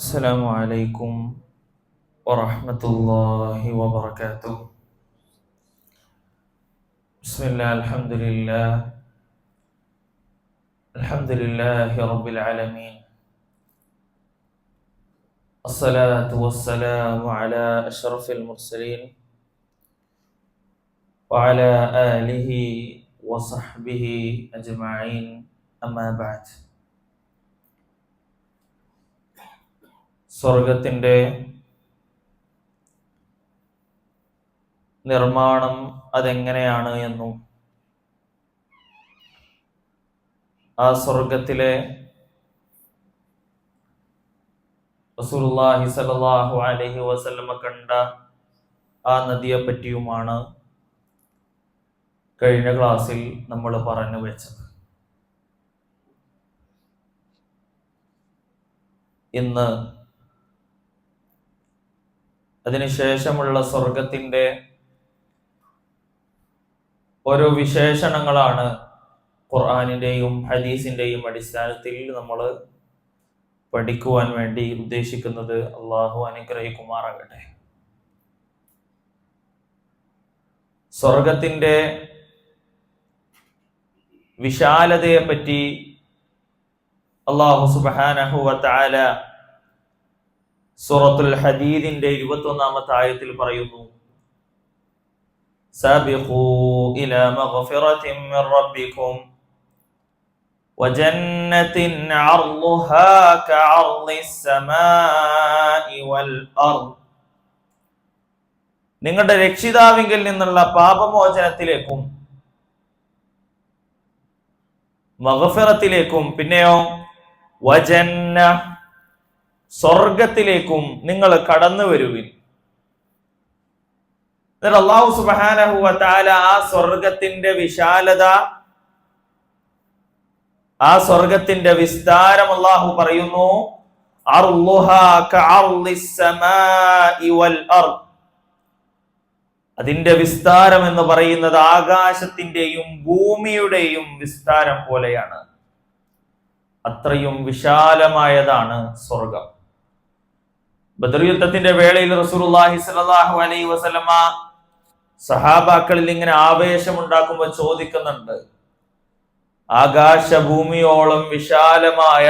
السلام عليكم ورحمة الله وبركاته. بسم الله الحمد لله رب العالمين. الصلاة والسلام على أشرف المرسلين وعلى آله وصحبه أجمعين. أما بعد. സ്വർഗത്തിൻ്റെ നിർമ്മാണം അതെങ്ങനെയാണ് എന്നും ആ സ്വർഗത്തിലെ റസൂലുള്ളാഹി സ്വല്ലല്ലാഹു അലൈഹി വസല്ലമ കണ്ട ആ നദിയെ പറ്റിയുമാണ് കഴിഞ്ഞ ക്ലാസ്സിൽ നമ്മൾ പറഞ്ഞു വെച്ചത്. ഇന്ന് അതിനുശേഷമുള്ള സ്വർഗത്തിൻ്റെ ഓരോ വിശേഷണങ്ങളാണ് ഖുർആനിൻ്റെയും ഹദീസിൻ്റെയും അടിസ്ഥാനത്തിൽ നമ്മൾ പഠിക്കുവാൻ വേണ്ടി ഉദ്ദേശിക്കുന്നത്. അള്ളാഹു അനുഗ്രഹിക്കുമാറാകട്ടെ. സ്വർഗത്തിൻ്റെ വിശാലതയെ പറ്റി അല്ലാഹു സുബ്ഹാനഹു വ തആല സൂറത്തുൽ ഹദീദിന്റെ 21-ാമത്തെ ആയത്തിൽ പറയുന്നു, സാബിഖൂ ഇലാ മഗ്ഫിറത്തിൻ മിർ റബ്ബിക്കും വജന്നത്തിൻ അർളുഹാ കഅർളിസ് സമാഇ വൽ അർദ്. നിങ്ങളുടെ രക്ഷിതാവിങ്കിൽ നിന്നുള്ള പാപമോചനത്തിലേക്കും മഗ്ഫിറത്തിലേക്കും പിന്നെയോ വജന്ന സ്വർഗത്തിലേക്കും നിങ്ങൾ കടന്നു വരുവിൻ. അല്ലാഹു സുബ്ഹാനഹു വ തആല ആ സ്വർഗത്തിന്റെ വിശാലത, ആ സ്വർഗത്തിന്റെ വിസ്താരം അല്ലാഹു പറയുന്നു, അർളുഹാ കഅർളിസ് സമാഇ വൽ അർദ്. അതിന്റെ വിസ്താരം എന്ന് പറയുന്നത് ആകാശത്തിന്റെയും ഭൂമിയുടെയും വിസ്താരം പോലെയാണ്. അത്രയും വിശാലമായതാണ് സ്വർഗം. ബദർ യുദ്ധത്തിന്റെ വേളയിൽ റസൂലുള്ളാഹി സ്വല്ലല്ലാഹു അലൈഹി വസല്ലമ സഹാബാക്കളിൽ ഇങ്ങനെ ആവേശമുണ്ടാക്കുമ്പോൾ ചോദിക്കുന്നുണ്ട്, ആകാശഭൂമിയോളം വിശാലമായ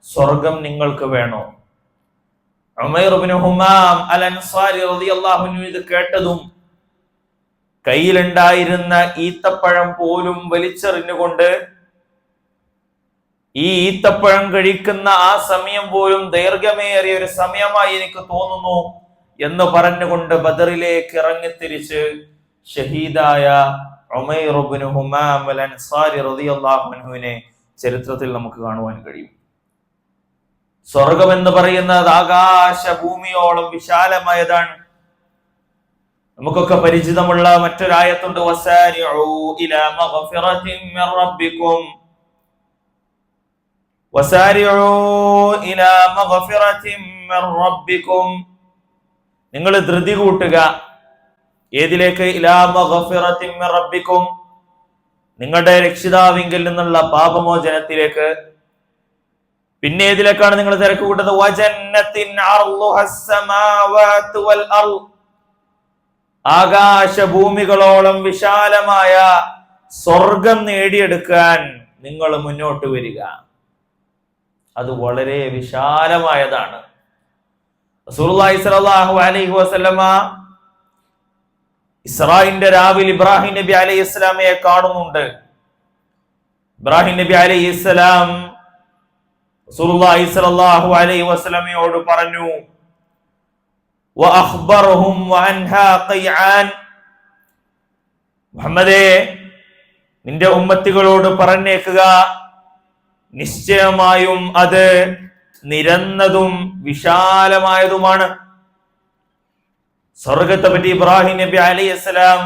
സ്വർഗം നിങ്ങൾക്ക് വേണോ? ഉമൈർ ഇബ്നു ഹുമാം അൽ അൻസാരി റളിയല്ലാഹു അൻഹു ഇത് കേട്ടതും കയ്യിലുണ്ടായിരുന്ന ഈത്തപ്പഴം പോലും വലിച്ചെറിഞ്ഞുകൊണ്ട്, ഈ ഈത്തപ്പഴം കഴിക്കുന്ന ആ സമയം പോലും ദൈർഘ്യമേറിയ ഒരു സമയമായി എനിക്ക് തോന്നുന്നു എന്ന് പറഞ്ഞുകൊണ്ട് ബദറിലേക്ക് ഇറങ്ങിത്തിരിച്ച് ഷഹീദായ ഉമൈർ ഇബ്നു ഹുമാം അൽ അൻസാരി റളിയല്ലാഹു അൻഹുവിനെ ചരിത്രത്തിൽ നമുക്ക് കാണുവാൻ കഴിയും. സ്വർഗം എന്ന് പറയുന്നത് ആകാശഭൂമിയോളം വിശാലമായതാണ്. നമുക്കൊക്കെ പരിചിതമുള്ള മറ്റൊരായത്തുണ്ട്, വസാരിഉ ഇലാ മഗ്ഫിറത്തിൻ മിർ റബ്ബിക്കും വസാരിഉ ഇലാ മഗ്ഫിറത്തിൻ മിർ റബ്ബിക്കും. നിങ്ങൾ ധൃതി കൂട്ടുക. ഏതിലേക്ക്? ഇലാ മഗ്ഫിറത്തിൻ മിർ റബ്ബിക്കും, നിങ്ങളുടെ രക്ഷിതാവിങ്കിൽ നിന്നുള്ള പാപമോചനത്തിലേക്ക്. പിന്നെ ഏതിലേക്കാണ് നിങ്ങൾ തിരക്ക് കൂട്ടുന്നത്? വജന്നത്തിൻ അർളുഹസ് സമാവാതു വൽ അർദ്. ആകാശഭൂമികളോളം വിശാലമായ സ്വർഗം നേടിയെടുക്കാൻ നിങ്ങൾ മുന്നോട്ട് വരിക. അത് വളരെ വിശാലമായതാണ്. റസൂലുള്ളാഹി സ്വല്ലല്ലാഹു അലൈഹി വസല്ലമ ഇസ്രായിന്റെ രാവിൽ ഇബ്രാഹിം നബി അലൈഹിസ്സലാമയെ കാണുന്നുണ്ട്. ഇബ്രാഹിം നബി അലൈഹിസ്സലാം റസൂലുള്ളാഹി സ്വല്ലല്ലാഹു അലൈഹി വസല്ലമയോട് പറഞ്ഞു, വഅഖ്ബറഹും വഅൻഹാ ഖൈആൻ. മുഹമ്മദേ, നിന്റെ ഉമ്മത്തികളോട് പറഞ്ഞേക്കുക, നിശ്ചയമായും അത് നിരന്നതും വിശാലമായതുമാണ്. സ്വർഗത്തെ പറ്റി ഇബ്രാഹിം നബി അലൈഹിസ്സലാം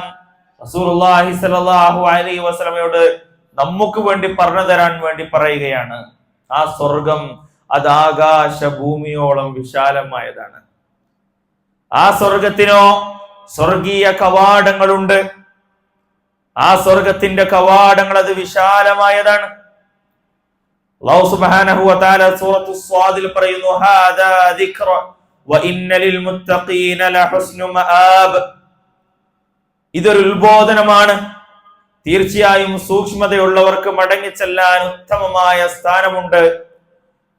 റസൂലുള്ളാഹി സ്വല്ലല്ലാഹു അലൈഹി വസല്ലമയോട് നമുക്ക് വേണ്ടി പറഞ്ഞു തരാൻ വേണ്ടി പറയുകയാണ്. ആ സ്വർഗം അത് ആകാശഭൂമിയോളം വിശാലമായതാണ്. ആ സ്വർഗത്തിനോ സ്വർഗീയ കവാടങ്ങളുണ്ട്. ആ സ്വർഗത്തിന്റെ കവാടങ്ങൾ അത് വിശാലമായതാണ്. അല്ലാഹു സുബ്ഹാനഹു വ തആല സൂറത്തു സ്വാദിൽ പറയുന്നു ഹാദാ ദിക്റ വ ഇന്ന ലിൽ മുത്തഖീന ലഹുസ്നു മആബ്. ഇതൊരു ഉത്ബോധനമാണ്, തീർച്ചയായും സൂക്ഷ്മതയുള്ളവർക്ക് മടങ്ങിച്ചെല്ലാൻ ഉത്തമമായ സ്ഥാനമുണ്ട്.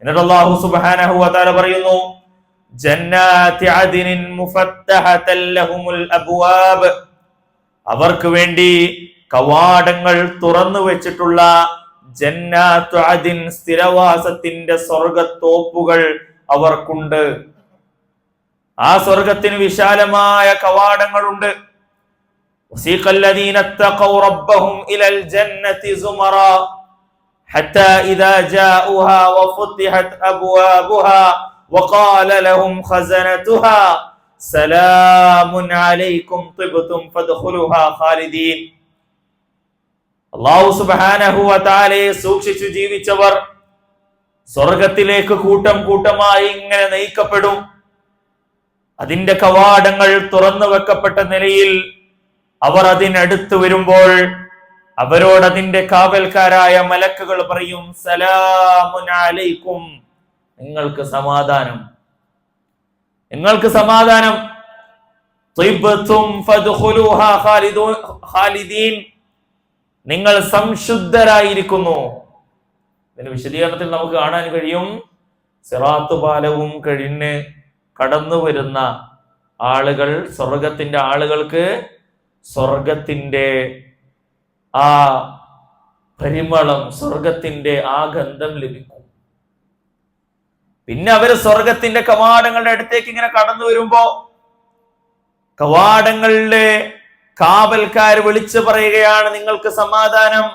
എന്നിട്ട് അല്ലാഹു സുബ്ഹാനഹു വ തആല പറയുന്നു ജന്നാതി അദ്നിൻ മുഫത്തഹതൻ ലഹുമുൽ അബ്വാബ്. അവർക്ക് വേണ്ടി കവാടങ്ങൾ തുറന്നു വെച്ചിട്ടുള്ള ജന്നാത്തു അദ്ൻ, സ്ഥിരവാസത്തിന്റെ സ്വർഗത്തോപ്പുകൾ അവർക്കുണ്ട്. ആ സ്വർഗത്തിന് വിശാലമായ കവാടങ്ങളുണ്ട്. وسيق الذين اتقوا ربهم إلى الجنة زمرا حتى إذا جاءوها وفتحت أبوابها وقال لهم خزنتها سلام عليكم طبتم فادخلوها خالدين. അല്ലാഹു സുബ്ഹാനഹു വ തആലയെ സൂക്ഷിച്ചു ജീവിച്ചവർ സ്വർഗത്തിലേക്ക് കൂട്ടം കൂട്ടമായി ഇങ്ങനെ നയിക്കപ്പെടും. അതിന്റെ കവാടങ്ങൾ തുറന്നു വെക്കപ്പെട്ട നിലയിൽ അവർ അതിനടുത്ത് വരുമ്പോൾ അവരോട് അതിന്റെ കാവൽക്കാരായ മലക്കുകൾ പറയും സലാമുൻ അലൈക്കും, നിങ്ങൾക്ക് സമാധാനം, നിങ്ങൾക്ക് സമാധാനം. തിബ്തും ഫദ്ഖുലൂഹാ ഖാലിദീൻ, നിങ്ങൾ സംശുദ്ധരായിരിക്കുന്നു. ഇതിന്റെ വിശദീകരണത്തിൽ നമുക്ക് കാണാൻ കഴിയും സിറാത്ത് പാലവും കഴിഞ്ഞ് കടന്നു വരുന്ന ആളുകൾ, സ്വർഗത്തിന്റെ ആളുകൾക്ക് സ്വർഗത്തിന്റെ ആ പരിമളം, സ്വർഗത്തിന്റെ ആ ഗന്ധം ലഭിക്കും. പിന്നെ അവര് സ്വർഗത്തിന്റെ കവാടങ്ങളുടെ അടുത്തേക്ക് ഇങ്ങനെ കടന്നു വരുമ്പോ കവാടങ്ങളിലെ കാവൽക്കാർ വിളിച്ചു പറയുകയാണ് നിങ്ങൾക്ക് സമാധാനം,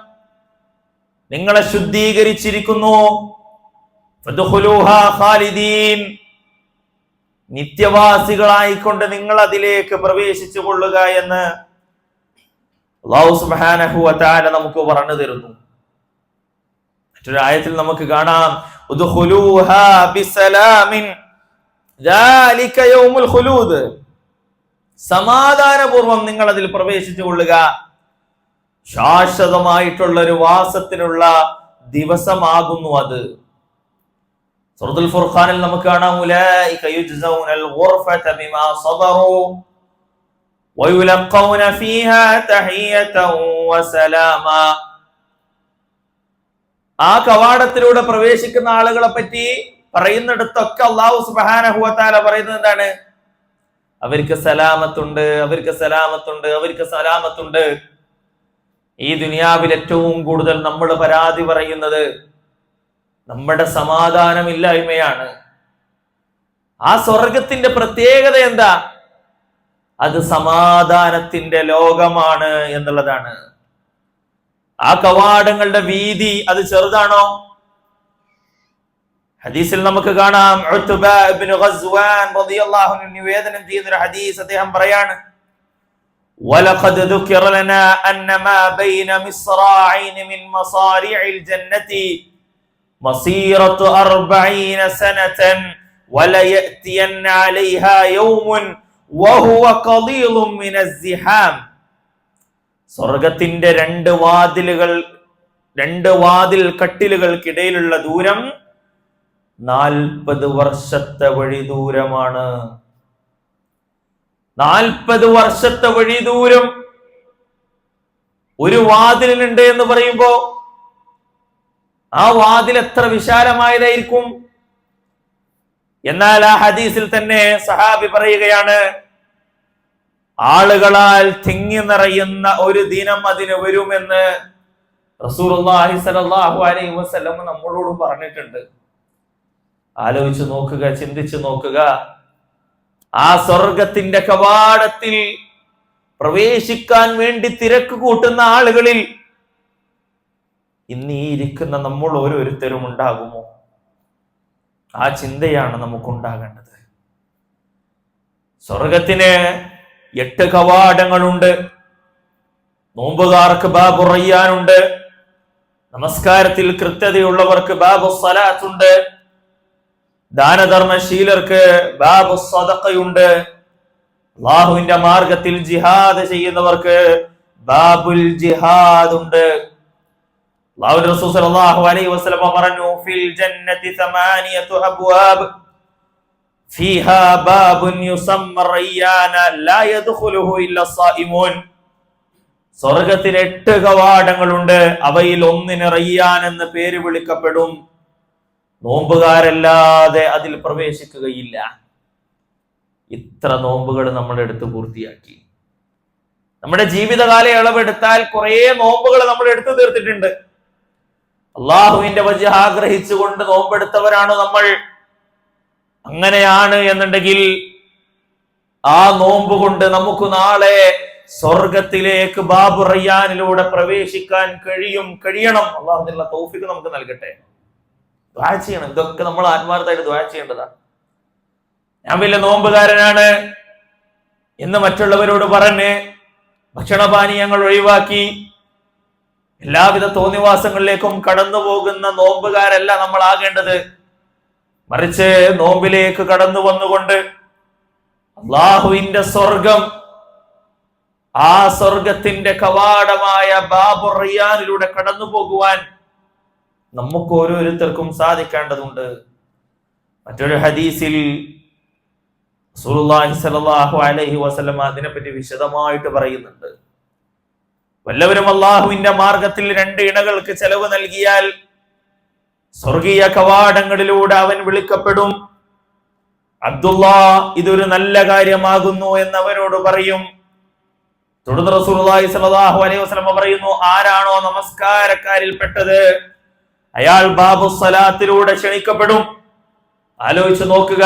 നിങ്ങളെ ശുദ്ധീകരിച്ചിരിക്കുന്നു. ഫദ്ഖുലൂഹാ ഖാലിദീൻ, നിത്യവാസികളായിക്കൊണ്ട് നിങ്ങൾ അതിലേക്ക് പ്രവേശിച്ചു കൊള്ളുക എന്ന് അല്ലാഹു സുബ്ഹാനഹു വ തആല നമുക്ക് പറഞ്ഞു തരുന്നു. മറ്റൊരു ആയത്തിൽ നമുക്ക് കാണാം ഉദ്ഖുലൂഹാ ബിസലാമിൻ ദാലിക യൗമുൽ ഖുലൂദ്, സമാധാനപൂർവം നിങ്ങൾ അതിൽ പ്രവേശിച്ചു കൊള്ളുക, ശാശ്വതമായിട്ടുള്ള ഒരു വാസത്തിനുള്ള ദിവസമാകുന്നു അത്. സൂറത്തുൽ ഫുർഖാനിൽ നമുക്ക് കാണാം ഉലൈക യുജ്സൗനൽ ഗുർഫത ബിമാ സബറു വയുലഖൗന ഫീഹാ തഹിയ്യതൻ വസലാമ. ആ കവാടത്തിലൂടെ പ്രവേശിക്കുന്ന ആളുകളെ പറ്റി പറയുന്നിടത്തൊക്കെ അല്ലാഹു സുബ്ഹാനഹു വ തആല പറയുന്നത് എന്താണ്? അവർക്ക് സലാമത്തുണ്ട്, അവർക്ക് സലാമത്തുണ്ട്, അവർക്ക് സലാമത്തുണ്ട്. ഈ ദുനിയാവിൽ ഏറ്റവും കൂടുതൽ നമ്മൾ പരാതി പറയുന്നത് നമ്മുടെ സമാധാനമില്ലായ്മയാണ്. ആ സ്വർഗത്തിന്റെ പ്രത്യേകത എന്താ? അത് സമാധാനത്തിന്റെ ലോകമാണ് എന്നുള്ളതാണ്. ആ കവാടങ്ങളുടെ വീതി അത് ചെറുതാണോ? ഹദീസിൽ നമുക്ക് കാണാം ഉത്ബ ഇബ്നു ഗസ്വാൻ റളിയല്ലാഹു അൻഹു നിവേദനം ചെയ്യുന്ന ഒരു ഹദീസ്. അദ്ദേഹം പറയാണ് വലഖദ് ദുകിറ ലനാ അന്ന മാ ബൈന മിസ്റാഇൻ മിൻ മസാരിഇൽ ജന്നതി മസീറത്തു 40 സനതൻ വല യഅതിയൻ അലൈഹാ യൗമുൻ വഹുവ ഖലീലുൻ മിനസ്സിഹാം. സ്വർഗത്തിന്റെ രണ്ട് വാതിൽ കട്ടിലുകൾക്കിടയിലുള്ള ദൂരം 40 വർഷത്തെ വഴി ദൂരമാണ്. 40 വർഷത്തെ വഴി ദൂരം ഒരു വാതിലിനുണ്ട് എന്ന് പറയുമ്പോ ആ വാതിൽ എത്ര വിശാലമായതായിരിക്കും. എന്നാൽ ആ ഹദീസിൽ തന്നെ സഹാബി പറയുകയാണ് ആളുകളാൽ തിങ്ങി നിറയുന്ന ഒരു ദിനം അതിന് വരുമെന്ന് റസൂലുള്ളാഹി സ്വല്ലല്ലാഹു അലൈഹി വസല്ലം നമ്മളോട് പറഞ്ഞിട്ടുണ്ട്. ആലോചിച്ചു നോക്കുക, ചിന്തിച്ചു നോക്കുക. ആ സ്വർഗത്തിന്റെ കവാടത്തിൽ പ്രവേശിക്കാൻ വേണ്ടി തിരക്ക് കൂട്ടുന്ന ആളുകളിൽ ഇന്ന് ഈ ഇരിക്കുന്ന നമ്മൾ ഓരോരുത്തരും ഉണ്ടാകുമോ? ആ ചിന്തയാണ് നമുക്കുണ്ടാകേണ്ടത്. സ്വർഗത്തിന് 8 കവാടങ്ങളുണ്ട്. നോമ്പുകാർക്ക് ബാബു റയ്യാനുണ്ട്. നമസ്കാരത്തിൽ കൃത്യതയുള്ളവർക്ക് ബാബു സ്വലാത്തുണ്ട്. ദാനധർമ്മശീലർക്ക് ബാബു സദഖയുണ്ട്. അല്ലാഹുവിന്റെ മാർഗത്തിൽ ജിഹാദ് ചെയ്യുന്നവർക്ക് ബാബുൽ ജിഹാദ് ഉണ്ട്. അല്ലാഹുവിന്റെ റസൂൽ സ്വല്ലല്ലാഹു അലൈഹി വസല്ലം പറഞ്ഞു, ഫിൽ ജന്നതി സമാനിയതു അബ്വാബ് ഫീഹാ ബാബുൻ യുസമ്മ റയ്യാന ലാ യദ്ഖുലുഹു ഇല്ല സ്സായിമൂൻ. സ്വർഗ്ഗത്തിൽ 8 കവാടങ്ങളുണ്ട്, അവയിൽ ഒന്നിന് റയ്യാൻ എന്ന് പേര് വിളിക്കപ്പെടും, നോമ്പുകാരല്ലാതെ അതിൽ പ്രവേശിക്കുകയില്ല. ഇത്ര നോമ്പുകൾ നമ്മൾ എടുത്ത് പൂർത്തിയാക്കി. നമ്മുടെ ജീവിതകാല അളവെടുത്താൽ കുറെ നോമ്പുകൾ നമ്മൾ എടുത്തു തീർത്തിട്ടുണ്ട്. അള്ളാഹുവിന്റെ വജ്ഹ് ആഗ്രഹിച്ചുകൊണ്ട് നോമ്പെടുത്തവരാണോ നമ്മൾ? അങ്ങനെയാണ് എന്നുണ്ടെങ്കിൽ ആ നോമ്പ് കൊണ്ട് നമുക്ക് നാളെ സ്വർഗത്തിലേക്ക് ബാബു റയ്യാനിലൂടെ പ്രവേശിക്കാൻ കഴിയണം. അള്ളാഹുവിനുള്ള തൗഫീഖ് നമുക്ക് നൽകട്ടെ. ദുആ ചെയ്യണം. ഇതൊക്കെ നമ്മൾ ആത്മാർത്ഥമായിട്ട് ദുആ ചെയ്യേണ്ടതാണ്. ഞാൻ വലിയ നോമ്പുകാരനാണ് എന്ന് മറ്റുള്ളവരോട് പറഞ്ഞ് ഭക്ഷണപാനീയങ്ങൾ ഒഴിവാക്കി എല്ലാവിധ തോന്നിവാസങ്ങളിലേക്കും കടന്നു പോകുന്ന നോമ്പുകാരല്ല നമ്മൾ ആകേണ്ടത്. മറിച്ച് നോമ്പിലേക്ക് കടന്നു വന്നുകൊണ്ട് അള്ളാഹുവിന്റെ സ്വർഗം, ആ സ്വർഗത്തിന്റെ കവാടമായ ബാബു റയ്യാനിലൂടെ കടന്നു പോകുവാൻ നമുക്ക് ഓരോരുത്തർക്കും സാധിക്കേണ്ടതുണ്ട്. മറ്റൊരു ഹദീസിൽ റസൂലുള്ളാഹി സ്വല്ലല്ലാഹു അലൈഹി വസല്ലം അതിനെപ്പറ്റി വിശദമായിട്ട് പറയുന്നുണ്ട്. വല്ലവരും അള്ളാഹുവിന്റെ മാർഗത്തിൽ 2 ഇണകൾക്ക് ചെലവ് നൽകിയാൽ സ്വർഗീയ കവാടങ്ങളിലൂടെ അവൻ വിളിക്കപ്പെടും. അബ്ദുല്ലാ, ഇതൊരു നല്ല കാര്യമാകുന്നു എന്ന് അവരോട് പറയും. തുടർന്ന് റസൂലുള്ളാഹി സ്വല്ലല്ലാഹു അലൈഹി വസല്ലം പറയുന്നു, ആരാണോ നമസ്കാരക്കാരിൽ പെട്ടത് അയാൾ ബാബു സ്വലാത്തിലൂടെ ക്ഷണിക്കപ്പെടും. ആലോചിച്ച് നോക്കുക,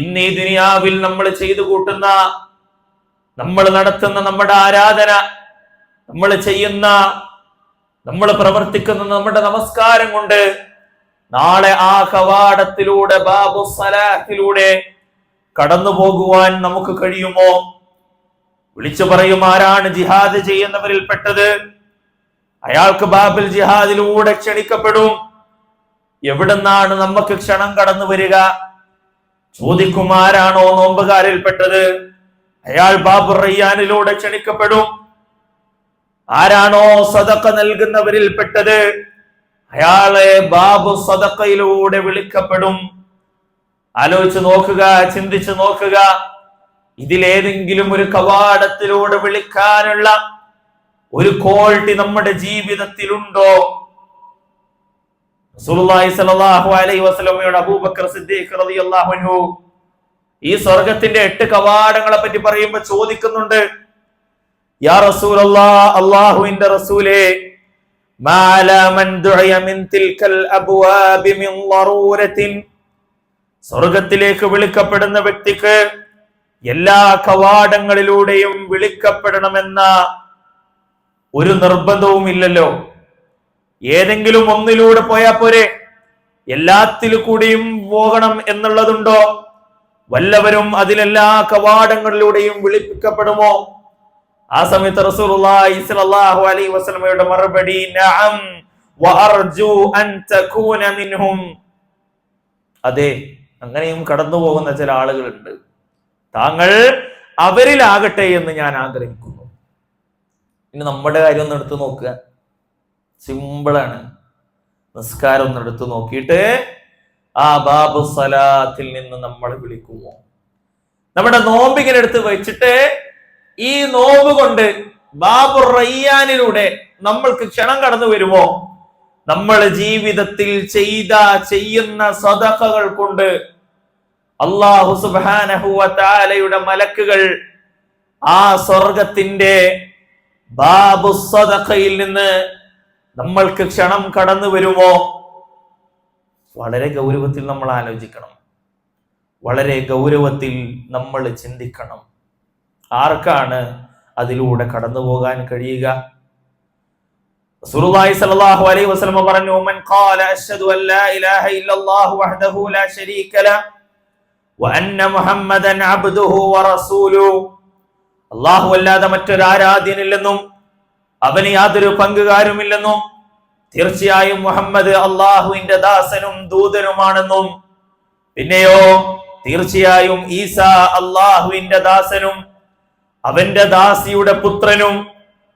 ഇന്ന് ഈ ദുനിയാവിൽ നമ്മൾ ചെയ്തു കൂട്ടുന്ന, നമ്മൾ നടത്തുന്ന നമ്മുടെ ആരാധന, നമ്മൾ ചെയ്യുന്ന, നമ്മൾ പ്രവർത്തിക്കുന്ന നമ്മുടെ നമസ്കാരം കൊണ്ട് നാളെ ആ കവാടത്തിലൂടെ ബാബു സ്വലാത്തിലൂടെ കടന്നു പോകുവാൻ നമുക്ക് കഴിയുമോ? വിളിച്ചു പറയും, ആരാണ് ജിഹാദ് ചെയ്യുന്നവരിൽ പെട്ടത് അയാൾക്ക് ബാബുൽ ജിഹാദിലൂടെ ക്ഷണിക്കപ്പെടും. എവിടുന്നാണ് നമുക്ക് ക്ഷണം കടന്നു വരിക? ചോദിക്കും, ആരാണോ നോമ്പുകാരിൽ പെട്ടത് അയാൾ ബാബു റയ്യാനിലൂടെ ക്ഷണിക്കപ്പെടും. ആരാണോ സദഖ നൽകുന്നവരിൽ പെട്ടത് അയാളെ ബാബു സദഖയിലൂടെ വിളിക്കപ്പെടും. ആലോചിച്ച് നോക്കുക, ചിന്തിച്ചു നോക്കുക, ഇതിലേതെങ്കിലും ഒരു കവാടത്തിലൂടെ വിളിക്കാനുള്ള ഒരു ക്വാളിറ്റി നമ്മുടെ ജീവിതത്തിലുണ്ടോ? റസൂലുള്ളാഹി സ്വല്ലല്ലാഹു അലൈഹി വസല്ലമയുടെ അബൂബക്കർ സിദ്ദീഖ് റളിയല്ലാഹു അൻഹു ഈ സ്വർഗത്തിന്റെ 8 കവാടങ്ങളെ പറ്റി പറയുമ്പോൾ ചോദിക്കുന്നുണ്ട്, യാ റസൂലല്ലാഹ്, അല്ലാഹുവിന്റെ റസൂലേ, മാല മൻ ദുഇയ മിൻ തിൽകൽ അബ്വാബി മിൻ ളറൂരത്തിൻ. സ്വർഗത്തിലേക്ക് വിളിക്കപ്പെടുന്ന വ്യക്തിക്ക് എല്ലാ കവാടങ്ങളിലൂടെയും വിളിക്കപ്പെടണമെന്ന ഒരു നിർബന്ധവും ഇല്ലല്ലോ. ഏതെങ്കിലും ഒന്നിലൂടെ പോയാൽ പോരെ? എല്ലാത്തിലും കൂടിയും പോകണം എന്നുള്ളതുണ്ടോ? വല്ലവരും അതിലെല്ലാ കവാടങ്ങളിലൂടെയും വിളിപ്പിക്കപ്പെടുമോ? ആ സമയത്ത് റസൂലുള്ളാഹി സ്വല്ലല്ലാഹു അലൈഹി വസല്ലമയുടെ മറുപടി, നഅം വഅർജു അൻ തകൂന മിൻഹും. അതെ, അങ്ങനെയും കടന്നു പോകുന്ന ചില ആളുകളുണ്ട്. താങ്കൾ അവരിലാകട്ടെ എന്ന് ഞാൻ ആഗ്രഹിക്കുന്നു. ഇനി നമ്മുടെ കാര്യം ഒന്ന് എടുത്തു നോക്കുക. സിമ്പിളാണ്. നിസ്കാരം ഒന്ന് എടുത്തു നോക്കിയിട്ട് ആ ബാബു സലാത്തിൽ നിന്ന് നമ്മൾ വിളിക്കുമോ? നമ്മുടെ നോമ്പിങ്ങനെ എടുത്ത് വെച്ചിട്ട് ഈ നോമ്പ് കൊണ്ട് ബാബു റയ്യാനിലൂടെ നമ്മൾക്ക് ക്ഷണം കടന്നു വരുമോ? നമ്മൾ ജീവിതത്തിൽ ചെയ്യുന്ന സദഖകൾ കൊണ്ട് അല്ലാഹു സുബ്ഹാനഹു വ തആലയുടെ മലക്കുകൾ ആ സ്വർഗത്തിന്റെ ബാബു സദഖയിൽ നിന്ന് നമ്മൾക്ക് ക്ഷണം കടന്നു വരുമോ? വളരെ ഗൗരവത്തിൽ നമ്മൾ ആലോചിക്കണം. വളരെ ഗൗരവത്തിൽ നമ്മൾ ചിന്തിക്കണം. ആർക്കാണ് അതിലൂടെ കടന്നു പോകാൻ കഴിയുക? റസൂലുള്ളാഹി സ്വല്ലല്ലാഹു അലൈഹി വസല്ലം പറഞ്ഞു, മൻ ഖാല അശ്ഹദു അൻ ലാ ഇലാഹ ഇല്ലല്ലാഹു വഹ്ദഹു ലാ ശരീക ലഹു വ അന്ന മുഹമ്മദൻ അബ്ദുഹു വ റസൂലുഹു. അല്ലാഹു അല്ലാതെ മറ്റൊരു ആരാധ്യനില്ലെന്നും അവന് യാതൊരു പങ്കുകാരുമില്ലെന്നും തീർച്ചയായും മുഹമ്മദ് അള്ളാഹുവിന്റെ ദാസനും ദൂതനുമാണെന്നും പിന്നെയോ തീർച്ചയായും ഈസ അള്ളാഹുവിന്റെ ദാസനും അവന്റെ ദാസിയുടെ പുത്രനും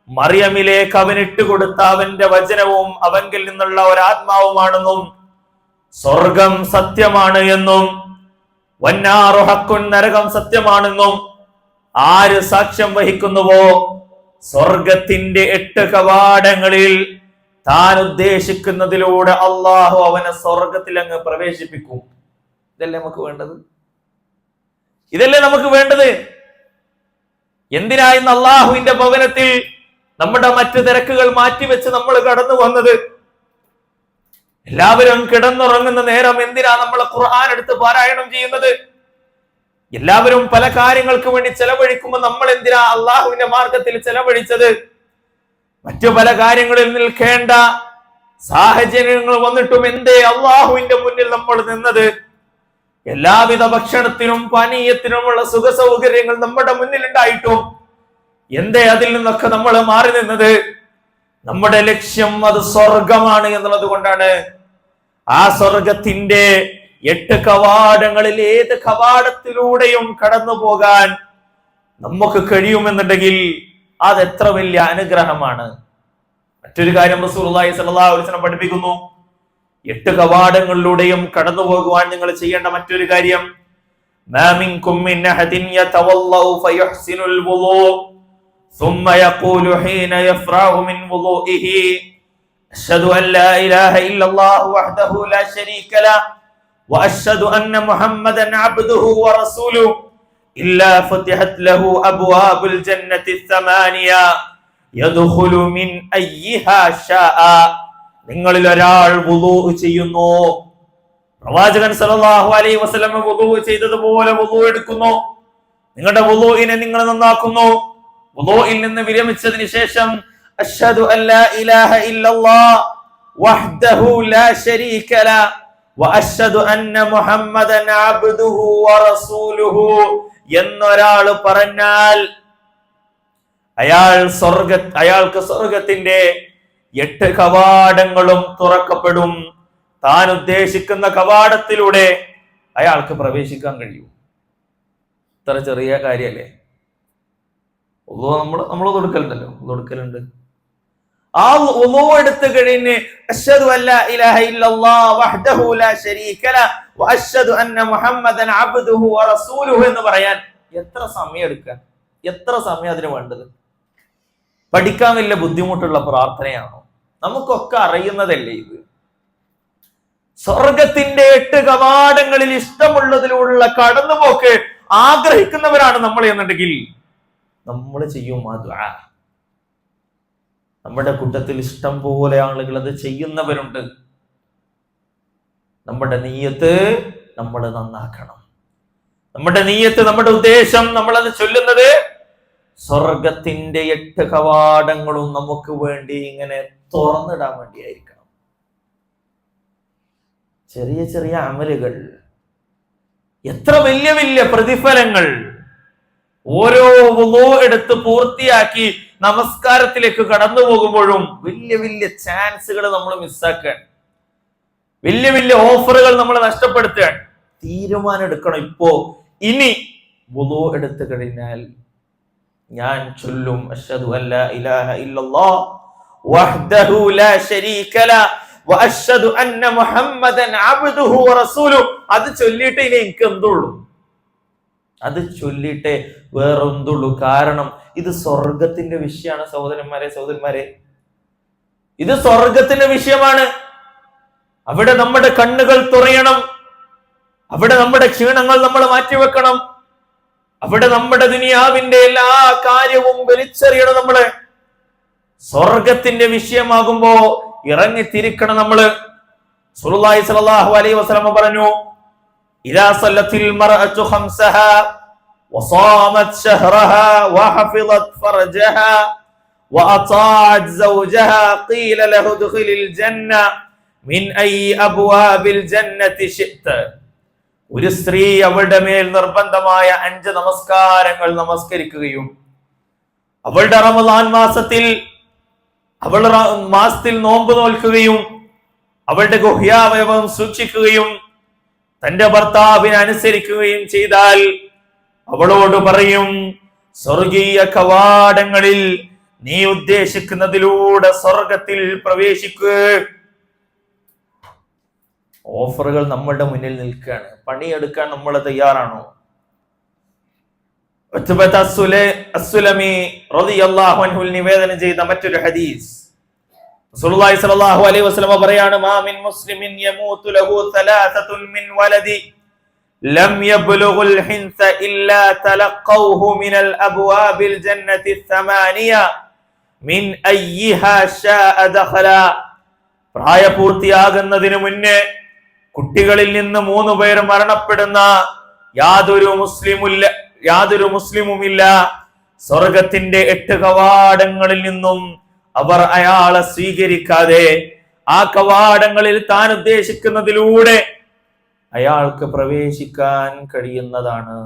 മറിയമിലേക്ക് അവൻ ഇട്ടുകൊടുത്ത അവന്റെ വചനവും അവങ്കിൽ നിന്നുള്ള ഒരാത്മാവുമാണെന്നും സ്വർഗം സത്യമാണ് എന്നും വന്നാറു ഹഖുൻ നരകം സത്യമാണെന്നും ആര് സാക്ഷ്യം വഹിക്കുന്നുവോ സ്വർഗത്തിന്റെ 8 കവാടങ്ങളിൽ താൻ ഉദ്ദേശിക്കുന്നതിലൂടെ അള്ളാഹു അവനെ സ്വർഗത്തിൽ അങ്ങ് പ്രവേശിപ്പിക്കും. ഇതല്ലേ നമുക്ക് വേണ്ടത്? ഇതല്ലേ നമുക്ക് വേണ്ടത്? എന്തിനാ ഇന്ന് അള്ളാഹുവിന്റെ ഭവനത്തിൽ നമ്മുടെ മറ്റു തിരക്കുകൾ മാറ്റിവെച്ച് നമ്മൾ കടന്നു വന്നത്? എല്ലാവരും കിടന്നുറങ്ങുന്ന നേരം എന്തിനാ നമ്മൾ ഖുർആൻ എടുത്ത് പാരായണം ചെയ്യുന്നത്? എല്ലാവരും പല കാര്യങ്ങൾക്ക് വേണ്ടി ചെലവഴിക്കുമ്പോൾ നമ്മൾ എന്തിനാ അള്ളാഹുവിന്റെ മാർഗത്തിൽ ചെലവഴിച്ചത്? മറ്റു പല കാര്യങ്ങളിൽ നിൽക്കേണ്ട സാഹചര്യങ്ങൾ വന്നിട്ടും എന്തേ അള്ളാഹുവിന്റെ മുന്നിൽ നമ്മൾ നിന്നത്? എല്ലാവിധ ഭക്ഷണത്തിനും പാനീയത്തിനുമുള്ള സുഖ സൗകര്യങ്ങൾ നമ്മുടെ മുന്നിൽ ഉണ്ടായിട്ടും എന്തേ അതിൽ നിന്നൊക്കെ നമ്മൾ മാറി നിന്നത്? നമ്മുടെ ലക്ഷ്യം അത് സ്വർഗമാണ് എന്നുള്ളത് കൊണ്ടാണ്. ആ സ്വർഗത്തിന്റെ 8 കവാടങ്ങളിൽ ഏത് കവാടത്തിലൂടെയും കടന്നു പോകാൻ നമുക്ക് കഴിയുമെന്നുണ്ടെങ്കിൽ അത് എത്ര വലിയ അനുഗ്രഹമാണ്. മറ്റൊരു കാര്യം റസൂലുള്ളാഹി സ്വല്ലല്ലാഹു അലൈഹി വസല്ലം പഠിപ്പിക്കുന്നു. 8 കവാടങ്ങളിലൂടെയും കടന്നു പോകുവാൻ നിങ്ങൾ ചെയ്യേണ്ട മറ്റൊരു കാര്യം, മാ മിൻകും മിൻ അഹദിൻ യതവല്ലഉ ഫയഹ്സിനുൽ വുളൂ ثم يقول حين يفرغ من وضوئه أشهد أن لا إله إلا الله وحده لا شريك له وأشهد أن محمدا عبده ورسوله إلا فتحت له أبواب الجنة الثمانية يدخل من أيها شاء. നിങ്ങളിൽ ഒരാൾ വുളൂ ചെയ്യുന്നു, പ്രവാചകൻ സല്ലല്ലാഹു അലൈഹി വസല്ലം വുളൂ ചെയ്തതുപോലെ വുളൂ എടുക്കുന്നു, നിങ്ങളുടെ വുളൂഇനെ നിങ്ങൾ നന്നാക്കുന്നു. വുളൂഇൽ നിന്ന് വിരമിച്ചതിന് ശേഷം അഷ്ഹദു അല്ലാ ഇലാഹ ഇല്ലല്ലാഹ് വഹ്ദഹു ലാ ശരീക ലഹു വഅഷ്ഹദു അന്ന മുഹമ്മദൻ അബ്ദുഹു വറസൂലുഹു എന്നൊരാൾ പറഞ്ഞാൽ അയാൾക്ക് സ്വർഗത്തിന്റെ 8 കവാടങ്ങളും തുറക്കപ്പെടും. താൻ ഉദ്ദേശിക്കുന്ന കവാടത്തിലൂടെ അയാൾക്ക് പ്രവേശിക്കാൻ കഴിയും. ഇത്ര ചെറിയ കാര്യല്ലേ? നമ്മൾ കൊടുക്കലുണ്ടല്ലോ, കൊടുക്കലുണ്ട്. ആ വുളൂ എടുത്തു കഴിഞ്ഞ് അഷ്ഹദു അല്ലാ ഇലാഹ ഇല്ലല്ലാഹ് വഹ്ദഹു ലാ ശരീക ലഹു വഅഷ്ഹദു അന്ന മുഹമ്മദൻ അബ്ദുഹു വറസൂലുഹു എന്ന് പറയാൻ എത്ര സമയം എടുക്കുക? എത്ര സമയം അതിന് വേണ്ടത്? പഠിക്കാൻ വലിയ ബുദ്ധിമുട്ടുള്ള പ്രാർത്ഥനയാണോ? നമുക്കൊക്കെ അറിയുന്നതല്ലേ ഇത്. സ്വർഗത്തിന്റെ 8 കവാടങ്ങളിൽ ഇഷ്ടമുള്ളതിലൂടെയുള്ള കടന്നുപോക്ക് ആഗ്രഹിക്കുന്നവരാണ് നമ്മൾ എന്നുണ്ടെങ്കിൽ നമ്മൾ ചെയ്യും ആ ദുആ. നമ്മുടെ കൂട്ടത്തിൽ ഇഷ്ടം പോലെ ആളുകൾ അത് ചെയ്യുന്നവരുണ്ട്. നമ്മുടെ നിയ്യത്ത് നമ്മൾ നന്നാക്കണം. നമ്മുടെ നിയ്യത്ത്, നമ്മുടെ ഉദ്ദേശം, നമ്മൾ അത് ചൊല്ലുന്നത് സ്വർഗത്തിന്റെ 8 കവാടങ്ങളും നമുക്ക് വേണ്ടി ഇങ്ങനെ തുറന്നിടാൻ വേണ്ടിയായിരിക്കണം. ചെറിയ ചെറിയ അമലുകൾ, എത്ര വലിയ വലിയ പ്രതിഫലങ്ങൾ. ഓരോ വുളൂ എടുത്ത് പൂർത്തിയാക്കി നമസ്കാരത്തിലേക്ക് കടന്നു പോകുമ്പോഴും വലിയ വലിയ ചാൻസുകൾ നമ്മൾ മിസ്സാക്കാൻ, വലിയ വലിയ ഓഫറുകൾ നമ്മൾ നഷ്ടപ്പെടുത്താൻ തീരുമാനം എടുക്കണം. ഇപ്പോ ഇനി വുളൂ എടുത്തു കഴിഞ്ഞാൽ ഞാൻ ചൊല്ലും അഷ്ഹദു അല്ലാ ഇലാഹ ഇല്ലല്ലാഹ് വഹ്ദഹു ലാ ശരീക ലഹു വഅഷ്ഹദു അന്ന മുഹമ്മദൻ അബ്ദുഹു വറസൂലുഹു. അത് ചൊല്ലിയിട്ട് ഇനി എനിക്ക് എന്തുള്ളൂ? അത് ചൊല്ലിയിട്ടേ വേറെന്തുള്ളൂ. കാരണം ഇത് സ്വർഗത്തിന്റെ വിഷയമാണ് സഹോദരന്മാരെ. ഇത് സ്വർഗത്തിന്റെ വിഷയമാണ്. അവിടെ നമ്മുടെ കണ്ണുകൾ തുറയണം. അവിടെ നമ്മുടെ ക്ഷീണങ്ങൾ നമ്മൾ മാറ്റിവെക്കണം. അവിടെ നമ്മുടെ ദുനിയാവിന്റെ എല്ലാ കാര്യവും വലിച്ചെറിയണം. നമ്മള് സ്വർഗത്തിന്റെ വിഷയമാകുമ്പോ ഇറങ്ങിത്തിരിക്കണം. നമ്മള് റസൂലുള്ളാഹി സ്വല്ലല്ലാഹു അലൈഹി വസല്ലം പറഞ്ഞു, ഇദാ സല്ലത്തിൽ മർഅതു ഖംസഹാ വസാമത് ശഹ്റഹാ വഹഫിളത് ഫർജഹാ വഅതാഅത് സൗജഹാ ഖീല ലഹു ദഖിലിൽ ജന്ന മിൻ അയ് അബ്വാബിൽ ജന്നതി ശിഅത. ഒരു സ്ത്രീ അവളുടെ മേൽ നിർബന്ധമായ 5 നമസ്കാരങ്ങൾ നമസ്കരിക്കുകയും അവളുടെ റമദാൻ മാസത്തിൽ നോമ്പ് നോൽക്കുകയും അവളുടെ ഗുഹ്യാവയവം സൂക്ഷിക്കുകയും തന്റെ ഭർത്താവിനെ അനുസരിക്കുകയും ചെയ്താൽ അവളോട് പറയും, സ്വർഗീയ കവാടങ്ങളിൽ നീ ഉദ്ദേശിക്കുന്നതിലൂടെ സ്വർഗത്തിൽ പ്രവേശിക്കുക. ഓഫറുകൾ നമ്മളുടെ മുന്നിൽ നിൽക്കുകയാണ്. പണിയെടുക്കാൻ നമ്മൾ തയ്യാറാണോ? അസ്സുലമി റളിയല്ലാഹു അൻഹു നിവേദനം ചെയ്ത മറ്റൊരു ഹദീസ്, റസൂലുള്ളാഹി സ്വല്ലല്ലാഹു അലൈഹി വസല്ലം പറയാണ്, മാ മിൻ മുസ്ലിമിൻ യമൂതു ലഹു സലാസത്തുൻ മിൻ വലദി ലം യബ്ലുഗുൽ ഹിൻസ ഇല്ലാ തലഖൗഹു മിനൽ അബ്വാബിൽ ജന്നത്തി الثمانിയ മിൻ അയ്യിഹാ ശാഅ ദഖല. പ്രായപൂർത്തിയാകുന്നതിന് മുന്നേ കുട്ടികളിൽ നിന്ന് 3 പേർ മരണപ്പെടുന്ന യാതൊരു മുസ്ലിമുമില്ല. സ്വർഗത്തിന്റെ 8 കവാടങ്ങളിൽ നിന്നും അവർ അയാളെ സ്വീകരിക്കാതെ ആ കവാടങ്ങളിൽ താൻ ഉദ്ദേശിക്കുന്നതിലൂടെ അയാൾക്ക് പ്രവേശിക്കാൻ കഴിയുന്നതാണ്.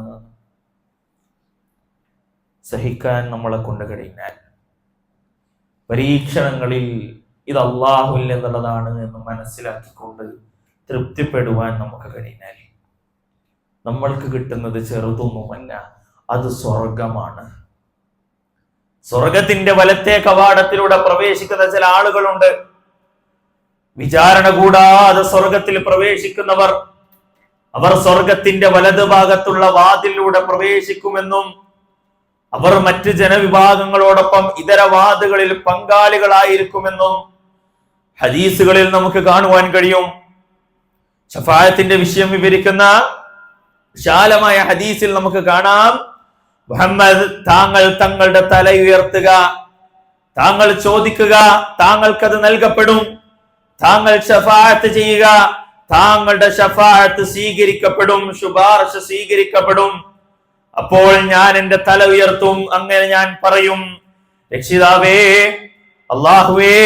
സഹിക്കാൻ നമ്മളെ കൊണ്ട് കഴിഞ്ഞാൽ, പരീക്ഷണങ്ങളിൽ ഇത് അള്ളാഹുവിൽ നിന്നുള്ളതാണ് എന്ന് മനസ്സിലാക്കിക്കൊണ്ട് തൃപ്തിപ്പെടുവാൻ നമുക്ക് കഴിഞ്ഞാൽ, നമ്മൾക്ക് കിട്ടുന്നത് ചെറുതൊന്നുമല്ല, അത് സ്വർഗമാണ്. സ്വർഗത്തിന്റെ വലത്തെ കവാടത്തിലൂടെ പ്രവേശിക്കുന്ന ചില ആളുകളുണ്ട്. വിചാരണ കൂടാതെ സ്വർഗത്തിൽ പ്രവേശിക്കുന്നവർ, അവർ സ്വർഗത്തിന്റെ വലതു ഭാഗത്തുള്ള വാതിലൂടെ പ്രവേശിക്കുമെന്നും അവർ മറ്റ് ജനവിഭാഗങ്ങളോടൊപ്പം ഇതര വാതുകളിൽ പങ്കാളികളായിരിക്കുമെന്നും ഹദീസുകളിൽ നമുക്ക് കാണുവാൻ കഴിയും. ശഫാഅത്തിന്റെ വിഷയം വിവരിക്കുന്ന വിശാലമായ ഹദീസിൽ നമുക്ക് കാണാം, മുഹമ്മദ് താങ്കൾ തങ്ങളുടെ തല ഉയർത്തുക, താങ്കൾ ചോദിക്കുക, താങ്കൾക്കത് നൽകപ്പെടും, താങ്കൾ ശഫാഅത്ത് ചെയ്യുക, താങ്കളുടെ ശഫാഅത്ത് സ്വീകരിക്കപ്പെടും, ശുപാർശ സ്വീകരിക്കപ്പെടും. അപ്പോൾ ഞാൻ എന്റെ തല ഉയർത്തും, അങ്ങനെ ഞാൻ പറയും, രക്ഷിതാവേ, അല്ലാഹുവേ,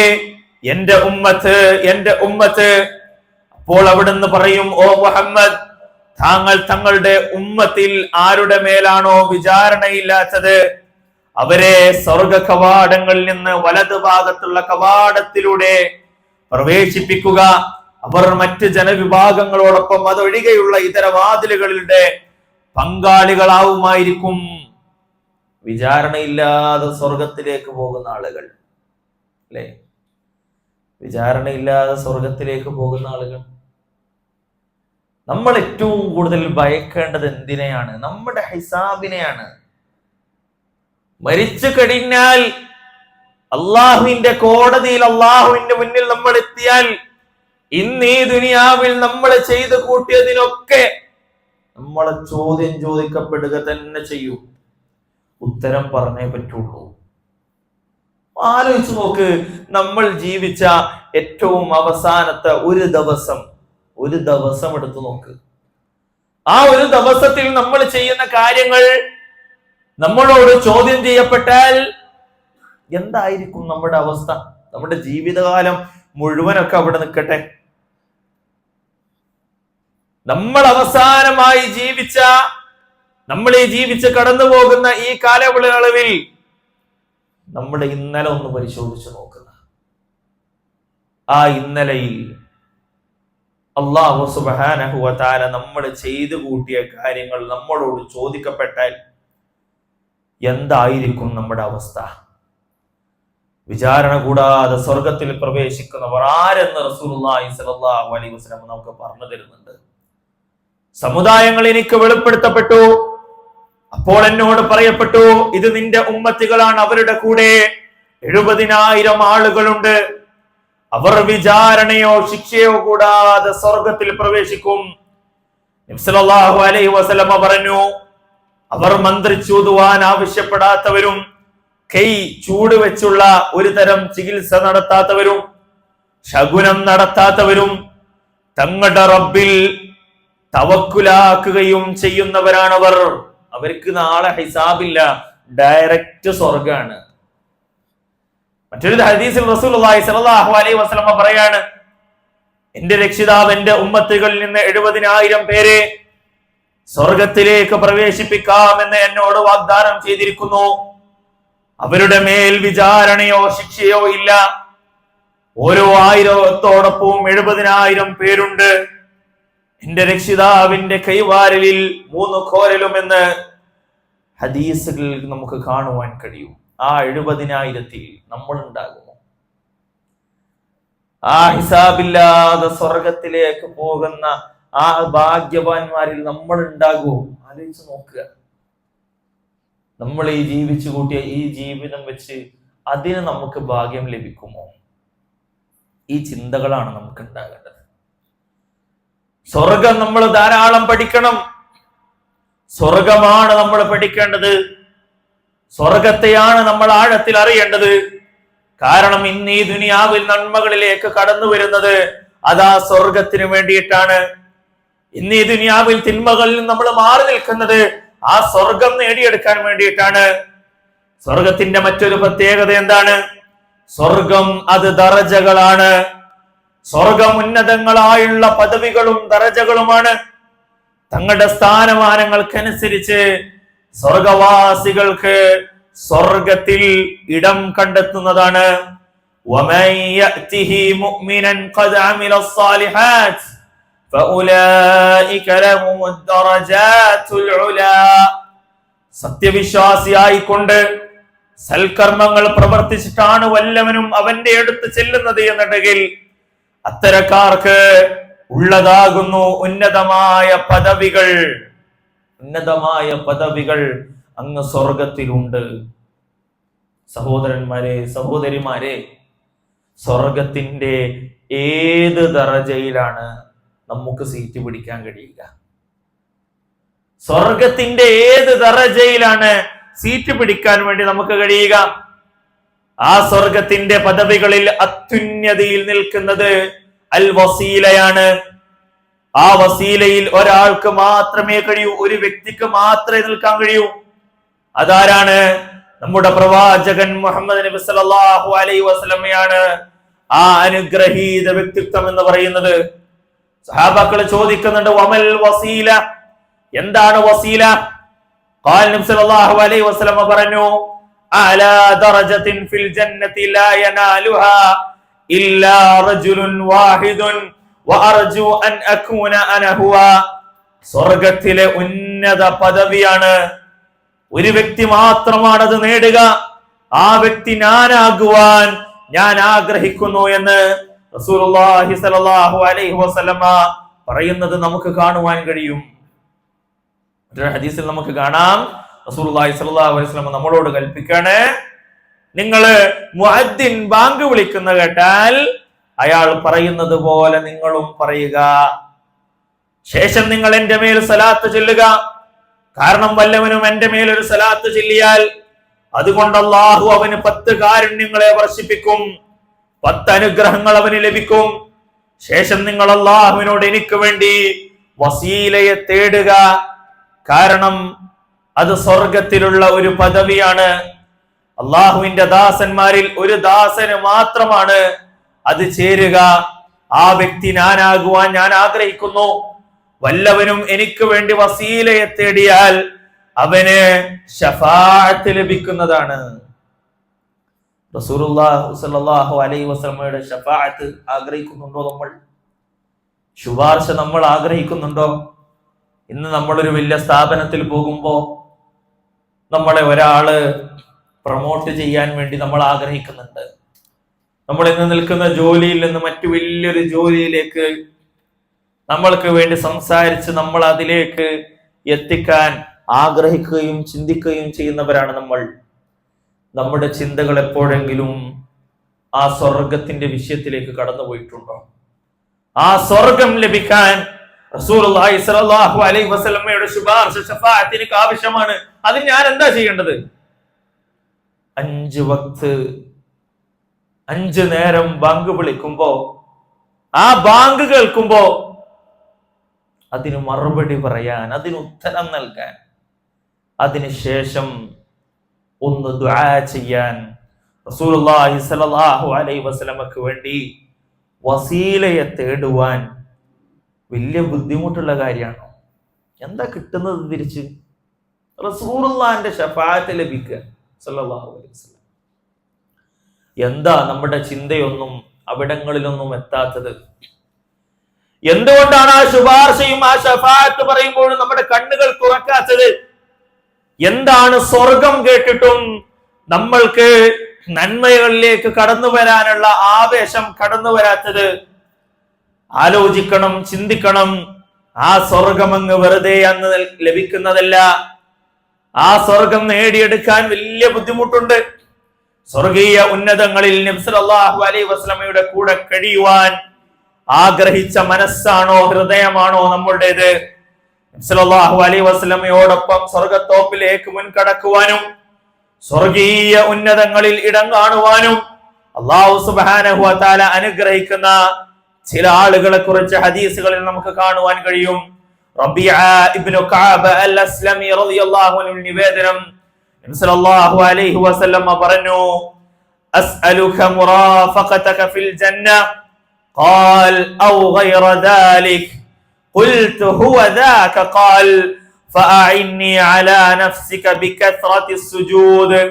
എന്റെ ഉമ്മത്ത്, എന്റെ ഉമ്മത്ത്. അപ്പോൾ അവിടുന്ന് പറയും, ഓ മുഹമ്മദ്, താങ്കൾ തങ്ങളുടെ ഉമ്മത്തിൽ ആരുടെ മേലാണോ വിചാരണയില്ലാത്തത് അവരെ സ്വർഗ കവാടങ്ങളിൽ നിന്ന് വലതു ഭാഗത്തുള്ള കവാടത്തിലൂടെ പ്രവേശിപ്പിക്കുക. അവർ മറ്റ് ജനവിഭാഗങ്ങളോടൊപ്പം അതൊഴികെയുള്ള ഇതര വാതിലുകളുടെ പങ്കാളികളാവുമായിരിക്കും. വിചാരണയില്ലാതെ സ്വർഗത്തിലേക്ക് പോകുന്ന ആളുകൾ, അല്ലെ? വിചാരണയില്ലാതെ സ്വർഗത്തിലേക്ക് പോകുന്ന ആളുകൾ. നമ്മൾ ഏറ്റവും കൂടുതൽ ഭയക്കേണ്ടത് എന്തിനെയാണ്? നമ്മുടെ ഹിസാബിനെയാണ്. മരിച്ചു കഴിഞ്ഞാൽ അള്ളാഹുവിന്റെ കോടതിയിൽ, അള്ളാഹുവിന്റെ മുന്നിൽ നമ്മൾ എത്തിയാൽ, ഇന്ന് ഈ ദുനിയാവിൽ നമ്മൾ ചെയ്തു കൂട്ടിയതിനൊക്കെ നമ്മളെ ചോദ്യം ചോദിക്കപ്പെടുക തന്നെ ചെയ്യും. ഉത്തരം പറഞ്ഞേ പറ്റുള്ളൂ. ആലോചിച്ച് നോക്ക്, നമ്മൾ ജീവിച്ച ഏറ്റവും അവസാനത്തെ ഒരു ദിവസം എടുത്തു നോക്ക്. ആ ഒരു ദിവസത്തിൽ നമ്മൾ ചെയ്യുന്ന കാര്യങ്ങൾ നമ്മളോട് ചോദ്യം ചെയ്യപ്പെട്ടാൽ എന്തായിരിക്കും നമ്മുടെ അവസ്ഥ? നമ്മുടെ ജീവിതകാലം മുഴുവനൊക്കെ അവിടെ നിൽക്കട്ടെ, നമ്മൾ അവസാനമായി നമ്മൾ ഈ ജീവിച്ച് കടന്നു പോകുന്ന ഈ കാലയളവിൽ നമ്മുടെ ഇന്നലെ ഒന്ന് പരിശോധിച്ചു നോക്കുക. ആ ഇന്നലെയിൽ അല്ലാഹു സുബ്ഹാനഹു വ തആല നമ്മൾ ചെയ്തു കൂട്ടിയ കാര്യങ്ങൾ നമ്മളോട് ചോദിക്കപ്പെട്ടാൽ എന്തായിരിക്കും നമ്മുടെ അവസ്ഥ? വിചാരണ കൂടാതെ സ്വർഗത്തിൽ പ്രവേശിക്കുന്നവർ ആരെന്ന് റസൂലുള്ളാഹി സ്വല്ലല്ലാഹു അലൈഹി വസല്ലം നമുക്ക് പറഞ്ഞു തരുന്നുണ്ട്. സമുദായങ്ങൾ എനിക്ക് വെളിപ്പെടുത്തപ്പെട്ടു, അപ്പോൾ എന്നോട് പറയപ്പെട്ടു, ഇത് നിന്റെ ഉമ്മത്തികളാണ്, അവരുടെ കൂടെ 70,000 ആളുകളുണ്ട്. അവർ വിചാരണയോ ശിക്ഷയോ കൂടാതെ സ്വർഗത്തിൽ പ്രവേശിക്കും. നബി സല്ലല്ലാഹു അലൈഹി വസല്ലം പറഞ്ഞു, അവർ മന്ത്രിച്ചൂതുവാൻ ആവശ്യപ്പെടാത്തവരും കൈ ചൂട് വെച്ചുള്ള ഒരു തരം ചികിത്സ നടത്താത്തവരും ശകുനം നടത്താത്തവരും തങ്ങളുടെ റബ്ബിൽ തവക്കുലാക്കുകയും ചെയ്യുന്നവരാണവർ. അവർക്ക് നാളെ ഹിസാബില്ല, ഡയറക്റ്റ് സ്വർഗാണ്. മറ്റൊരു ഹദീസിൽ റസൂലുള്ളാഹി സ്വല്ലല്ലാഹു അലൈഹി വസല്ലം പറയാണ്, എന്റെ രക്ഷിതാവ് എന്റെ ഉമ്മത്തുകളിൽ നിന്ന് 70,000 പേരെ സ്വർഗത്തിലേക്ക് പ്രവേശിപ്പിക്കാമെന്ന് എന്നോട് വാഗ്ദാനം ചെയ്തിരിക്കുന്നു. അവരുടെ മേൽ വിചാരണയോ ശിക്ഷയോ ഇല്ല. ഓരോ 1000ത്തോടൊപ്പവും 70,000 പേരുണ്ട്. എന്റെ രക്ഷിതാവിന്റെ കൈവാരലിൽ 3 കോരലുമെന്ന് ഹദീസുകളിൽ നമുക്ക് കാണുവാൻ കഴിയും. ആ 70,000 നമ്മൾ ഉണ്ടാകുമോ? ആ ഹിസാബില്ലാതെ സ്വർഗത്തിലേക്ക് പോകുന്ന ആ ഭാഗ്യവാന്മാരിൽ നമ്മൾ ഉണ്ടാകുമോ? ആലോചിച്ച് നോക്കുക. നമ്മൾ ഈ ജീവിച്ചു കൂട്ടിയ ഈ ജീവിതം വെച്ച് അതിന് നമുക്ക് ഭാഗ്യം ലഭിക്കുമോ? ഈ ചിന്തകളാണ് നമുക്ക് ഉണ്ടാകേണ്ടത്. സ്വർഗം നമ്മൾ ധാരാളം പഠിക്കണം. സ്വർഗമാണ് നമ്മൾ പഠിക്കേണ്ടത്. സ്വർഗത്തെയാണ് നമ്മൾ ആഴത്തിൽ അറിയേണ്ടത്. കാരണം ഇന്ന് ഈ ദുനിയാവിൽ നന്മകളിലേക്ക് കടന്നു വരുന്നത് അതാ സ്വർഗത്തിന് വേണ്ടിയിട്ടാണ്. ഇന്ന് ഈ ദുനിയാവിൽ തിന്മകളിൽ നമ്മൾ മാറി നിൽക്കുന്നത് ആ സ്വർഗം നേടിയെടുക്കാൻ വേണ്ടിയിട്ടാണ്. സ്വർഗത്തിന്റെ മറ്റൊരു പ്രത്യേകത എന്താണ്? സ്വർഗം അത് ദറജകളാണ്. സ്വർഗം ഉന്നതങ്ങളായുള്ള പദവികളും ദറജകളുമാണ്. തങ്ങളുടെ സ്ഥാനമാനങ്ങൾക്കനുസരിച്ച് സ്വർഗവാസികൾക്ക് സ്വർഗത്തിൽ ഇടം കണ്ടെത്തുന്നതാണ്. വമൻ യഅതിഹി മുഅ്മിനൻ ഖദ് അമില സ്സാലിഹാത്ത് ഫഉലൈക ലഹുമുദ് ദറജാതുൽ ഉലാ. സത്യവിശ്വാസിയായിക്കൊണ്ട് സൽക്കർമ്മങ്ങൾ പ്രവർത്തിച്ചിട്ടാണ് വല്ലവനും അവന്റെ അടുത്ത് ചെല്ലുന്നത് എന്നുണ്ടെങ്കിൽ അത്തരക്കാർക്ക് ഉള്ളതാകുന്നു ഉന്നതമായ പദവികൾ. ഉന്നതമായ പദവികൾ അങ്ങ് സ്വർഗത്തിലുണ്ട്. സഹോദരന്മാരെ, സഹോദരിമാരെ, സ്വർഗത്തിന്റെ ഏത് ദറജയിലാണ് നമുക്ക് സീറ്റ് പിടിക്കാൻ കഴിയുക? സ്വർഗത്തിന്റെ ഏത് ദറജയിലാണ് സീറ്റ് പിടിക്കാൻ വേണ്ടി നമുക്ക് കഴിയുക? ആ സ്വർഗത്തിന്റെ പദവികളിൽ അത്യുന്നതിയിൽ നിൽക്കുന്നത് അൽ വസീലയാണ്. ആ വസീലയിൽ ഒരാൾക്ക് മാത്രമേ കഴിയൂ, ഒരു വ്യക്തിക്ക് മാത്രമേ നിൽക്കാൻ കഴിയൂ. അതാരാണ്? നമ്മുടെ പ്രവാചകൻ മുഹമ്മദ് നബി സല്ലല്ലാഹു അലൈഹി വസല്ലമയാണ് ആ അനുഗ്രഹീത വ്യക്തിത്വം എന്ന് പറയുന്നത്. സഹാബാക്കൾ ചോദിക്കുന്നുണ്ട്, വമൽ വസീല, എന്താണ് വസീല? ഖാല നബി സല്ലല്ലാഹു അലൈഹി വസല്ലമ പറഞ്ഞു, അലാ ദറജത്തിൻ ഫിൽ ജന്നതി ലാ യനാലുഹാ ഇല്ലാ റജുലുൻ വാഹിദുൻ വഅർജു അൻ അകൂന അന ഹുവ. സ്വർഗത്തിലെ ഉന്നത പദവിയാണ്. ഒരു വ്യക്തി മാത്രമാണ് അത് നേടുക. ആ വ്യക്തി ഞാനാകുവാൻ ഞാൻ ആഗ്രഹിക്കുന്നു എന്ന് റസൂലുള്ളാഹി സ്വല്ലല്ലാഹു അലൈഹി വസല്ലമ പറയുന്നത് നമുക്ക് കാണുവാൻ കഴിയും. ഒരു ഹദീസിൽ നമുക്ക് കാണാം, റസൂലുള്ളാഹി സ്വല്ലല്ലാഹു അലൈഹി വസല്ലമ നമ്മളോട് കൽപ്പിക്കാണ്, നിങ്ങള് മുഅദ്ദിൻ ബാങ്ക് വിളിക്കുന്ന കേട്ടാൽ അയാൾ പറയുന്നത് പോലെ നിങ്ങളും പറയുക. ശേഷം നിങ്ങൾ എന്റെ മേൽ സലാത്ത് ചൊല്ലുക. കാരണം വല്ലവനും എന്റെ മേൽ ഒരു സലാത്ത് ചൊല്ലിയാൽ അതുകൊണ്ട് അല്ലാഹു അവന് 10 കാരുണ്യങ്ങളെ വർഷിപ്പിക്കും, 10 അനുഗ്രഹങ്ങൾ അവന് ലഭിക്കും. ശേഷം നിങ്ങൾ അല്ലാഹുവിനോട് എനിക്ക് വേണ്ടി വസീലയെ തേടുക. കാരണം അത് സ്വർഗത്തിലുള്ള ഒരു പദവിയാണ്. അള്ളാഹുവിന്റെ ദാസന്മാരിൽ ഒരു ദാസന് മാത്രമാണ് അത് ചേരുക. ആ വ്യക്തി ഞാനാകുവാൻ ഞാൻ ആഗ്രഹിക്കുന്നു. വല്ലവനും എനിക്ക് വേണ്ടി വസീലയെ തേടിയാൽ അവന് ശഫാഅത്ത് ലഭിക്കുന്നതാണ്. റസൂലുള്ളാഹി സ്വല്ലല്ലാഹു അലൈഹി വസല്ലമയുടെ ശഫാഅത്ത് ആഗ്രഹിക്കുന്നുണ്ടോ? നമ്മൾ ശുപാർശ നമ്മൾ ആഗ്രഹിക്കുന്നുണ്ടോ? ഇന്ന് നമ്മളൊരു വലിയ സ്ഥാപനത്തിൽ പോകുമ്പോ നമ്മളെ ഒരാള് പ്രൊമോട്ട് ചെയ്യാൻ വേണ്ടി നമ്മൾ ആഗ്രഹിക്കുന്നുണ്ട്. നമ്മൾ ഇന്ന് നിൽക്കുന്ന ജോലിയിൽ നിന്ന് മറ്റു വലിയൊരു ജോലിയിലേക്ക് നമ്മൾക്ക് വേണ്ടി സംസാരിച്ച് നമ്മൾ അതിലേക്ക് എത്തിക്കാൻ ആഗ്രഹിക്കുകയും ചിന്തിക്കുകയും ചെയ്യുന്നവരാണ് നമ്മൾ. നമ്മുടെ ചിന്തകൾ എപ്പോഴെങ്കിലും ആ സ്വർഗത്തിന്റെ വിഷയത്തിലേക്ക് കടന്നുപോയിട്ടുണ്ടോ? ആ സ്വർഗം ലഭിക്കാൻ റസൂലുള്ളാഹി സ്വല്ലല്ലാഹു അലൈഹി വസല്ലമയുടെ ശുപാർശ ശഫാഅത്ത് എനിക്ക് ആവശ്യമാണ്. അതിന് ഞാൻ എന്താ ചെയ്യേണ്ടത്? 5 വക്ത് 5 നേരം ബാങ്ക് വിളിക്കുമ്പോ, ആ ബാങ്ക് കേൾക്കുമ്പോ അതിന് മറുപടി പറയാൻ, അതിന് ഉത്തരം നൽകാൻ, അതിനുശേഷം ഒന്ന് ദുആ ചെയ്യാൻ റസൂലുള്ളാഹി സ്വല്ലല്ലാഹു അലൈഹി വസല്ലമക്ക് വേണ്ടി വസീലയെ തേടുവാൻ വലിയ ബുദ്ധിമുട്ടുള്ള കാര്യമാണോ? എന്താ കിട്ടുന്നത് തിരിച്ച്? റസൂലുള്ളാഹിന്റെ ശഫാഅത്ത് ലഭിക്കുക സല്ലല്ലാഹു അലൈഹി വസല്ലം. എന്താ നമ്മുടെ ചിന്തയൊന്നും അവിടങ്ങളിലൊന്നും എത്താത്തത്? എന്തുകൊണ്ടാണ് ആ ശുപാർശയും ആ ശഫാഅത്ത് പറയുമ്പോഴും നമ്മുടെ കണ്ണുകൾ തുറക്കാത്തത്? എന്താണ് സ്വർഗം കേട്ടിട്ടും നമ്മൾക്ക് നന്മകളിലേക്ക് കടന്നു വരാനുള്ള ആവേശം കടന്നു വരാത്തത്? ആലോചിക്കണം, ചിന്തിക്കണം. ആ സ്വർഗമങ്ങ് വെറുതെ അന്ന് ലഭിക്കുന്നതല്ല. ആ സ്വർഗം നേടിയെടുക്കാൻ വലിയ ബുദ്ധിമുട്ടുണ്ട്. സ്വർഗീയ ഉന്നതങ്ങളിൽ നബി സല്ലല്ലാഹു അലൈഹി വസല്ലമയുടെ കൂടെ കഴിയുവാൻ ആഗ്രഹിച്ച മനസ്സാണോ, ഹൃദയമാണോ നമ്മുടേത്? നബി സല്ലല്ലാഹു അലൈഹി വസല്ലമയോടൊപ്പം സ്വർഗത്തോപ്പിലേക്ക് മുൻകടക്കുവാനും സ്വർഗീയ ഉന്നതങ്ങളിൽ ഇടം കാണുവാനും അല്ലാഹു സുബ്ഹാനഹു വ തആല അനുഗ്രഹിക്കുന്ന ചില ആളുകളെ കുറിച്ച് ഹദീസുകളിൽ നമുക്ക് കാണുവാൻ കഴിയും. റബീഅ ഇബ്നു കഅബ് അൽ-അസ്ലമി റളിയല്ലാഹു അൻഹു നിവേദനം, നബി സല്ലല്ലാഹു അലൈഹി വസല്ലം പറഞ്ഞു, അസ്അലുക മുറാഫഖതക ഫിൽ ജന്ന ഖാൽ ഔ ഗൈറ ദാലിക് ഖുൽതു ഹുവ ദാക ഖാൽ ഫഅഇന്നി അലാ നഫ്സിക ബികത്റതി സുജൂദ്.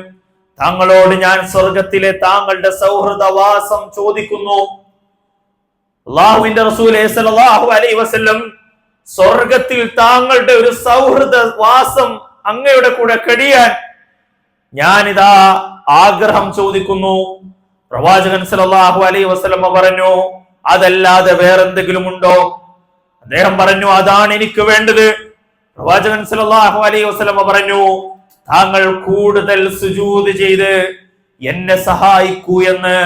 താങ്കളോട് ഞാൻ സ്വർഗ്ഗത്തിലെ താങ്കളുടെ സൗഹൃദവാസം ചോദിക്കുന്നു. അല്ലാഹുവിന്റെ റസൂൽ സല്ലല്ലാഹു അലൈഹി വസല്ലം സ്വർഗ്ഗത്തിൽ താങ്കളുടെ ഒരു സൗഹൃദ വാസം, അങ്ങയുടെ കൂടെ കഴിയാൻ ഞാനിതാ ആഗ്രഹം ചോദിക്കുന്നു. പ്രവാചകൻ സല്ലല്ലാഹു അലൈഹി വസല്ലം പറഞ്ഞു, അതല്ലാതെ വേറെന്തെങ്കിലും ഉണ്ടോ? അദ്ദേഹം പറഞ്ഞു, അതാണ് എനിക്ക് വേണ്ടത്. പ്രവാചകൻ സല്ലല്ലാഹു അലൈഹി വസല്ലം പറഞ്ഞു, താങ്കൾ കൂടുതൽ സുജൂദ് ചെയ്ത് എന്നെ സഹായിക്കൂ എന്ന്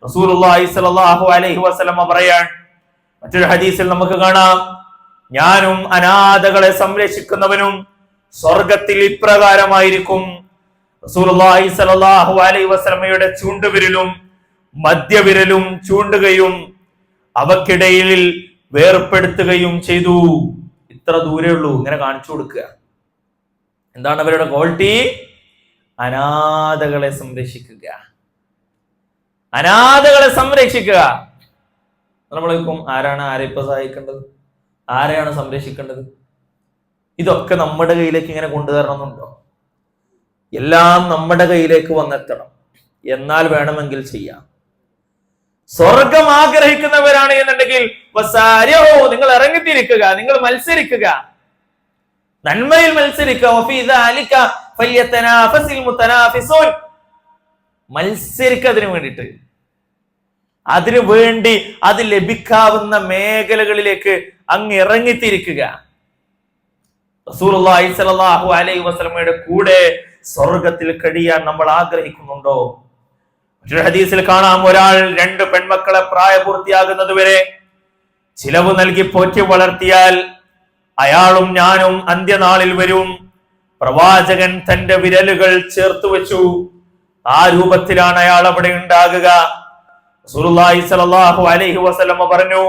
റസൂലുള്ളാഹി സ്വല്ലല്ലാഹു അലൈഹി വസല്ലം പറയാൻ. മറ്റൊരു ഹദീസിൽ നമുക്ക് കാണാം, ഞാനും അനാഥകളെ സംരക്ഷിക്കുന്നവനും സ്വർഗത്തിൽ ഇപ്രകാരമായിരിക്കും. റസൂലുള്ളാഹി സ്വല്ലല്ലാഹു അലൈഹി വസല്ലമയുടെ ചൂണ്ടുവിരലും മധ്യവിരലും ചൂണ്ടുകയും അവക്കിടയിൽ വേർപ്പെടുത്തുകയും ചെയ്തു. ഇത്ര ദൂരേ ഉള്ളൂ, ഇങ്ങനെ കാണിച്ചു കൊടുക്കുക. എന്താണ് അവരുടെ ക്വാളിറ്റി? അനാഥകളെ സംരക്ഷിക്കുക, അനാഥകളെ സംരക്ഷിക്കുക. നമ്മളേക്കും ആരാണ് ആരെ ഇപ്പൊ സഹായിക്കേണ്ടത്? ആരെയാണ് സംരക്ഷിക്കേണ്ടത്? ഇതൊക്കെ നമ്മുടെ കയ്യിലേക്ക് ഇങ്ങനെ കൊണ്ടുവരണമെന്നുണ്ടോ? എല്ലാം നമ്മുടെ കയ്യിലേക്ക് വന്നെത്തണം. എന്നാൽ വേണമെങ്കിൽ ചെയ്യാം. സ്വർഗം ആഗ്രഹിക്കുന്നവരാണ് എന്നുണ്ടെങ്കിൽ നിങ്ങൾ ഇറങ്ങിത്തിരിക്കുക, നിങ്ങൾ മത്സരിക്കുക, നന്മയിൽ മത്സരിക്കുക. മത്സരിക്കതിനു വേണ്ടിയിട്ട്, അതിനു വേണ്ടി അത് ലഭിക്കാവുന്ന മേഖലകളിലേക്ക് അങ്ങ് ഇറങ്ങിത്തിരിക്കുക. റസൂലുള്ളാഹി സ്വല്ലല്ലാഹു അലൈഹി വസല്ലമയുടെ കൂടെ സ്വർഗത്തിൽ കഴിയാൻ നമ്മൾ ആഗ്രഹിക്കുന്നുണ്ടോ? മറ്റൊരു ഹദീസിൽ കാണാം, ഒരാൾ 2 പെൺമക്കളെ പ്രായപൂർത്തിയാകുന്നത് വരെ ചിലവ് നൽകി പോറ്റി വളർത്തിയാൽ അയാളും ഞാനും അന്ത്യനാളിൽ വരും. പ്രവാചകൻ തന്റെ വിരലുകൾ ചേർത്ത് വെച്ചു. ആ രൂപത്തിലാണ് അയാൾ അവിടെ ഉണ്ടാകുക. റസൂലുള്ളാഹി സ്വല്ലല്ലാഹു അലൈഹി വസല്ലം പറഞ്ഞു,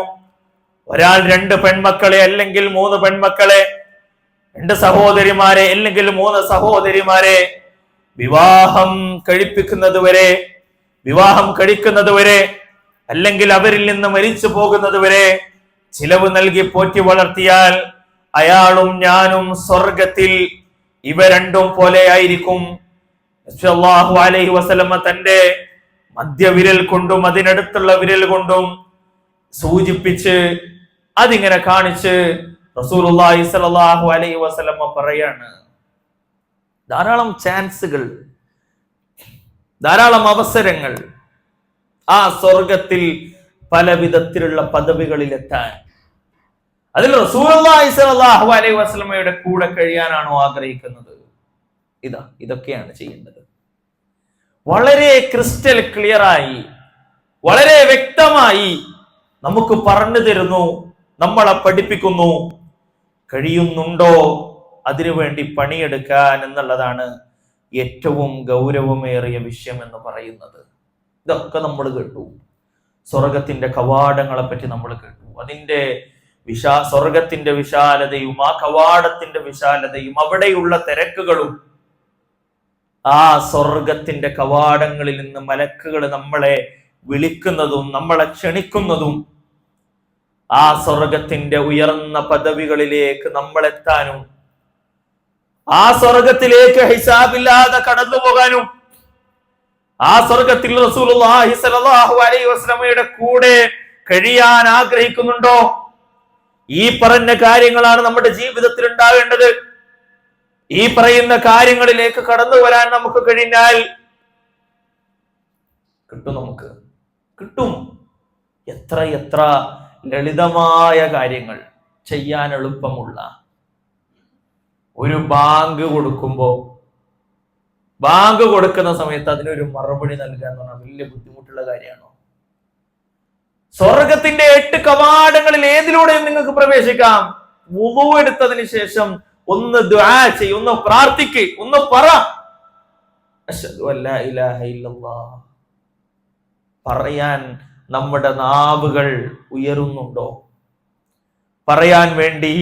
ഒരാൾ 2 പെൺമക്കളെ അല്ലെങ്കിൽ 3 പെൺമക്കളെ, 2 സഹോദരിമാരെ അല്ലെങ്കിൽ 3 സഹോദരിമാരെ വിവാഹം കഴിക്കുന്നത് വരെ അല്ലെങ്കിൽ അവരിൽ നിന്ന് മരിച്ചു പോകുന്നത് വരെ ചിലവ് നൽകി പോറ്റി വളർത്തിയാൽ അയാളും ഞാനും സ്വർഗത്തിൽ ഇവ രണ്ടും പോലെ ആയിരിക്കും. സല്ലല്ലാഹു അലൈഹി വസല്ലം തന്റെ മധ്യവിരൽ കൊണ്ടും അതിനടുത്തുള്ള വിരൽ കൊണ്ടും സൂചിപ്പിച്ച് അതിങ്ങനെ കാണിച്ച് റസൂലുള്ളാഹി സ്വല്ലല്ലാഹു അലൈഹി വസല്ലം പറയാണ്, ധാരാളം ചാൻസുകൾ, ധാരാളം അവസരങ്ങൾ ആ സ്വർഗത്തിൽ പല വിധത്തിലുള്ള പദവികളിലെത്താൻ. അതിൽ റസൂലുള്ളാഹി സ്വല്ലല്ലാഹു അലൈഹി വസല്ലമയുടെ കൂടെ കഴിയാനാണോ ആഗ്രഹിക്കുന്നത്? ഇതൊക്കെയാണ് ചെയ്യേണ്ടത്. വളരെ ക്രിസ്റ്റൽ ക്ലിയറായി, വളരെ വ്യക്തമായി നമുക്ക് പറഞ്ഞു തരുന്നു, നമ്മളെ പഠിപ്പിക്കുന്നു. കഴിയുന്നുണ്ടോ അതിനുവേണ്ടി പണിയെടുക്കാൻ എന്നുള്ളതാണ് ഏറ്റവും ഗൗരവമേറിയ വിഷയം എന്ന് പറയുന്നത്. ഇതൊക്കെ നമ്മൾ കേട്ടു. സ്വർഗത്തിന്റെ കവാടങ്ങളെ പറ്റി നമ്മൾ കേട്ടു. അതിന്റെ സ്വർഗത്തിന്റെ വിശാലതയും ആ കവാടത്തിന്റെ വിശാലതയും അവിടെയുള്ള തിരക്കുകളും, ആ സ്വർഗത്തിന്റെ കവാടങ്ങളിൽ നിന്ന് മലക്കുകൾ നമ്മളെ വിളിക്കുന്നതും നമ്മളെ ക്ഷണിക്കുന്നതും, ആ സ്വർഗത്തിന്റെ ഉയർന്ന പദവികളിലേക്ക് നമ്മളെത്താനും ആ സ്വർഗത്തിലേക്ക് ഹിസാബില്ലാതെ കടന്നു പോകാനും ആ സ്വർഗത്തിൽ റസൂലുള്ളാഹി സ്വല്ലല്ലാഹു അലൈഹി വസല്ലമയുടെ കൂടെ കഴിയാൻ ആഗ്രഹിക്കുന്നുണ്ടോ? ഈ പറഞ്ഞ കാര്യങ്ങളാണ് നമ്മുടെ ജീവിതത്തിൽ ഉണ്ടാവേണ്ടത്. ഈ പറയുന്ന കാര്യങ്ങളിലേക്ക് കടന്നു വരാൻ നമുക്ക് കഴിഞ്ഞാൽ കിട്ടും, നമുക്ക് കിട്ടും. എത്ര എത്ര ലളിതമായ കാര്യങ്ങൾ ചെയ്യാൻ എളുപ്പമുള്ള. ഒരു ബാങ്ക് കൊടുക്കുന്ന സമയത്ത് അതിനൊരു മറുപടി നൽകുക എന്ന് പറഞ്ഞാൽ വലിയ ബുദ്ധിമുട്ടുള്ള കാര്യമാണോ? സ്വർഗത്തിന്റെ 8 കവാടങ്ങളിൽ ഏതിലൂടെയും നിങ്ങൾക്ക് പ്രവേശിക്കാം. വുളു എടുത്തതിന് ശേഷം ഒന്ന് ദുആ ചെയ്യ്, ഒന്ന് പ്രാർത്ഥിക്ക്, ഒന്ന് പറ അശ്ഹദു അല്ലാ ഇലാഹ ഇല്ലല്ലാഹ്. പറയാൻ നമ്മുടെ നാവുകൾ ഉയരുന്നുണ്ടോ? പറയാൻ വേണ്ടി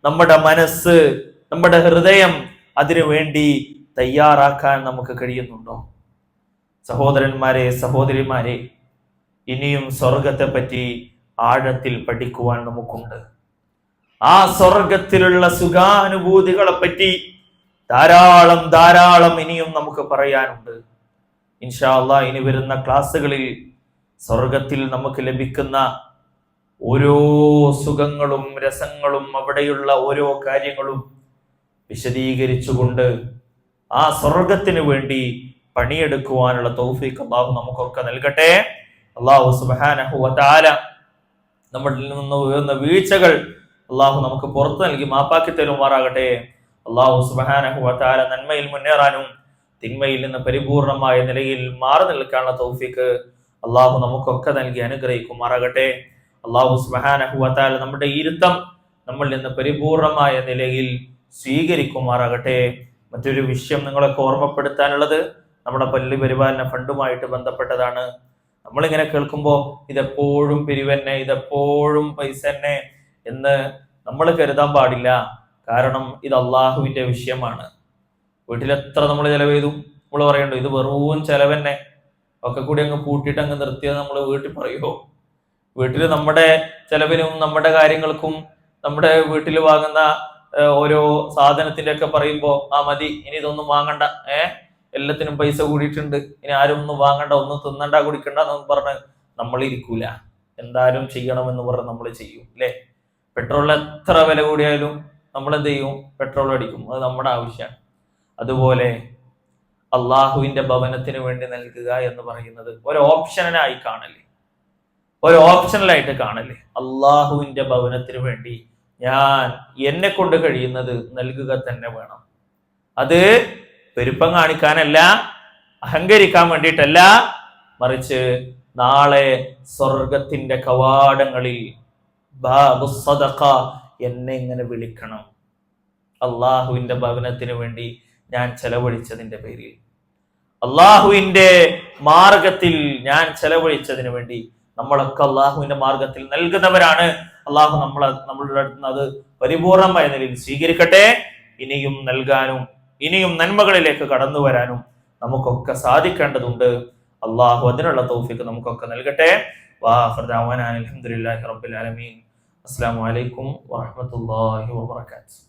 നമ്മുടെ മനസ്സ്, നമ്മുടെ ഹൃദയം അതിനു വേണ്ടി തയ്യാറാക്കാൻ നമുക്ക് കഴിയുന്നുണ്ടോ? സഹോദരന്മാരെ, സഹോദരിമാരെ, ഇനിയും സ്വർഗത്തെ പറ്റി ആഴത്തിൽ പഠിക്കുവാൻ നമുക്കുണ്ട്. ആ സ്വർഗത്തിലുള്ള സുഖാനുഭൂതികളെ പറ്റി ധാരാളം ധാരാളം ഇനിയും നമുക്ക് പറയാനുണ്ട്. ഇൻഷാ അല്ലാഹ് ഇനി വരുന്ന ക്ലാസ്സുകളിൽ സ്വർഗത്തിൽ നമുക്ക് ലഭിക്കുന്ന ഓരോ സുഖങ്ങളും രസങ്ങളും അവിടെയുള്ള ഓരോ കാര്യങ്ങളും വിശദീകരിച്ചുകൊണ്ട് ആ സ്വർഗത്തിന് വേണ്ടി പണിയെടുക്കുവാനുള്ള തൗഫീഖ് അല്ലാഹു നമുക്കൊക്കെ നൽകട്ടെ. അല്ലാഹു സുബ്ഹാനഹു വ തആല നമ്മളിൽ നിന്ന് ഉയർന്ന വീഴ്ചകൾ അല്ലാഹു നമുക്ക് പുറത്തു നൽകി മാപ്പാക്കി തരുമാറാകട്ടെ. അല്ലാഹു സുബ്ഹാനഹു വ തആല നന്മയിൽ മുന്നേറാനും തിന്മയിൽ നിന്ന് പരിപൂർണമായ നിലയിൽ മാറി നിൽക്കാനുള്ള തൗഫീഖ് അല്ലാഹു നമുക്കൊക്കെ നൽകി അനുഗ്രഹിക്കുമാറാകട്ടെ. അല്ലാഹു സുബ്ഹാനഹു വ തആല നമ്മുടെ ഇരുത്തം നമ്മളിൽ നിന്ന് പരിപൂർണമായ നിലയിൽ സ്വീകരിക്കുമാറാകട്ടെ. മറ്റൊരു വിഷയം നിങ്ങളൊക്കെ ഓർമ്മപ്പെടുത്താനുള്ളത് നമ്മുടെ പള്ളി പരിപാലന ഫണ്ടുമായിട്ട് ബന്ധപ്പെട്ടതാണ്. നമ്മളിങ്ങനെ കേൾക്കുമ്പോൾ ഇതെപ്പോഴും പിരിവന്നെ, ഇതെപ്പോഴും പൈസ തന്നെ എന്ന് നമ്മൾ കരുതാൻ പാടില്ല. കാരണം ഇത് അള്ളാഹുവിന്റെ വിഷയമാണ്. വീട്ടിലെത്ര നമ്മൾ ചെലവ് ചെയ്തു നമ്മൾ പറയണ്ടോ ഇത് വെറും ചെലവന്നെ, ഒക്കെ കൂടി അങ്ങ് പൂട്ടിയിട്ട് അങ്ങ് നിർത്തിയത് നമ്മൾ വീട്ടിൽ പറയുമോ? വീട്ടിൽ നമ്മുടെ ചെലവിനും നമ്മുടെ കാര്യങ്ങൾക്കും നമ്മുടെ വീട്ടിൽ വാങ്ങുന്ന ഓരോ സാധനത്തിന്റെ ഒക്കെ പറയുമ്പോ മതി, ഇനി ഇതൊന്നും വാങ്ങണ്ട, എല്ലാത്തിനും പൈസ കൂടിയിട്ടുണ്ട്, ഇനി ആരും ഒന്നും വാങ്ങണ്ട, ഒന്നും തിന്നണ്ട കുടിക്കണ്ട എന്നൊന്നും പറഞ്ഞ് നമ്മൾ ഇരിക്കൂല. എന്തായാലും ചെയ്യണമെന്ന് പറഞ്ഞ് നമ്മൾ ചെയ്യും അല്ലേ? പെട്രോളിന് എത്ര വില കൂടിയാലും നമ്മൾ എന്ത് ചെയ്യും? പെട്രോൾ അടിക്കും. അത് നമ്മുടെ ആവശ്യമാണ്. അതുപോലെ അള്ളാഹുവിന്റെ ഭവനത്തിന് വേണ്ടി നൽകുക എന്ന് പറയുന്നത് ഒരു ഓപ്ഷനായിട്ട് കാണല്ലേ. അള്ളാഹുവിന്റെ ഭവനത്തിന് വേണ്ടി ഞാൻ എന്നെ കൊണ്ട് കഴിയുന്നത് നൽകുക തന്നെ വേണം. അത് പെരുപ്പം കാണിക്കാനല്ല, അഹങ്കരിക്കാൻ വേണ്ടിയിട്ടല്ല, മറിച്ച് നാളെ സ്വർഗത്തിന്റെ കവാടങ്ങളിൽ ബാബു സദഖ എന്നെ ഇങ്ങനെ വിളിക്കണം. അള്ളാഹുവിന്റെ ഭവനത്തിന് വേണ്ടി ഞാൻ ചെലവഴിച്ചതിന്റെ പേരിൽ, അള്ളാഹുവിന്റെ മാർഗത്തിൽ ഞാൻ ചെലവഴിച്ചതിന് വേണ്ടി നമ്മളൊക്കെ അള്ളാഹുവിന്റെ മാർഗത്തിൽ നൽകുന്നവരാണ്. അള്ളാഹു നമ്മളുടെ അടുത്ത് അത് പരിപൂർണമായ നിലയിൽ സ്വീകരിക്കട്ടെ. ഇനിയും നൽകാനും ഇനിയും നന്മകളിലേക്ക് കടന്നു വരാനും നമുക്കൊക്കെ സാധിക്കേണ്ടതുണ്ട്. അള്ളാഹു അതിനുള്ള തൗഫീഖ് നമുക്കൊക്കെ നൽകട്ടെ. വാഖിറു ദഅ്വാനാ അൽഹംദുലില്ലാഹി റബ്ബിൽ ആലമീൻ. അസ്സലാമു അലൈക്കും വറഹ്മത്തുള്ളാഹി വബറകാതുഹു.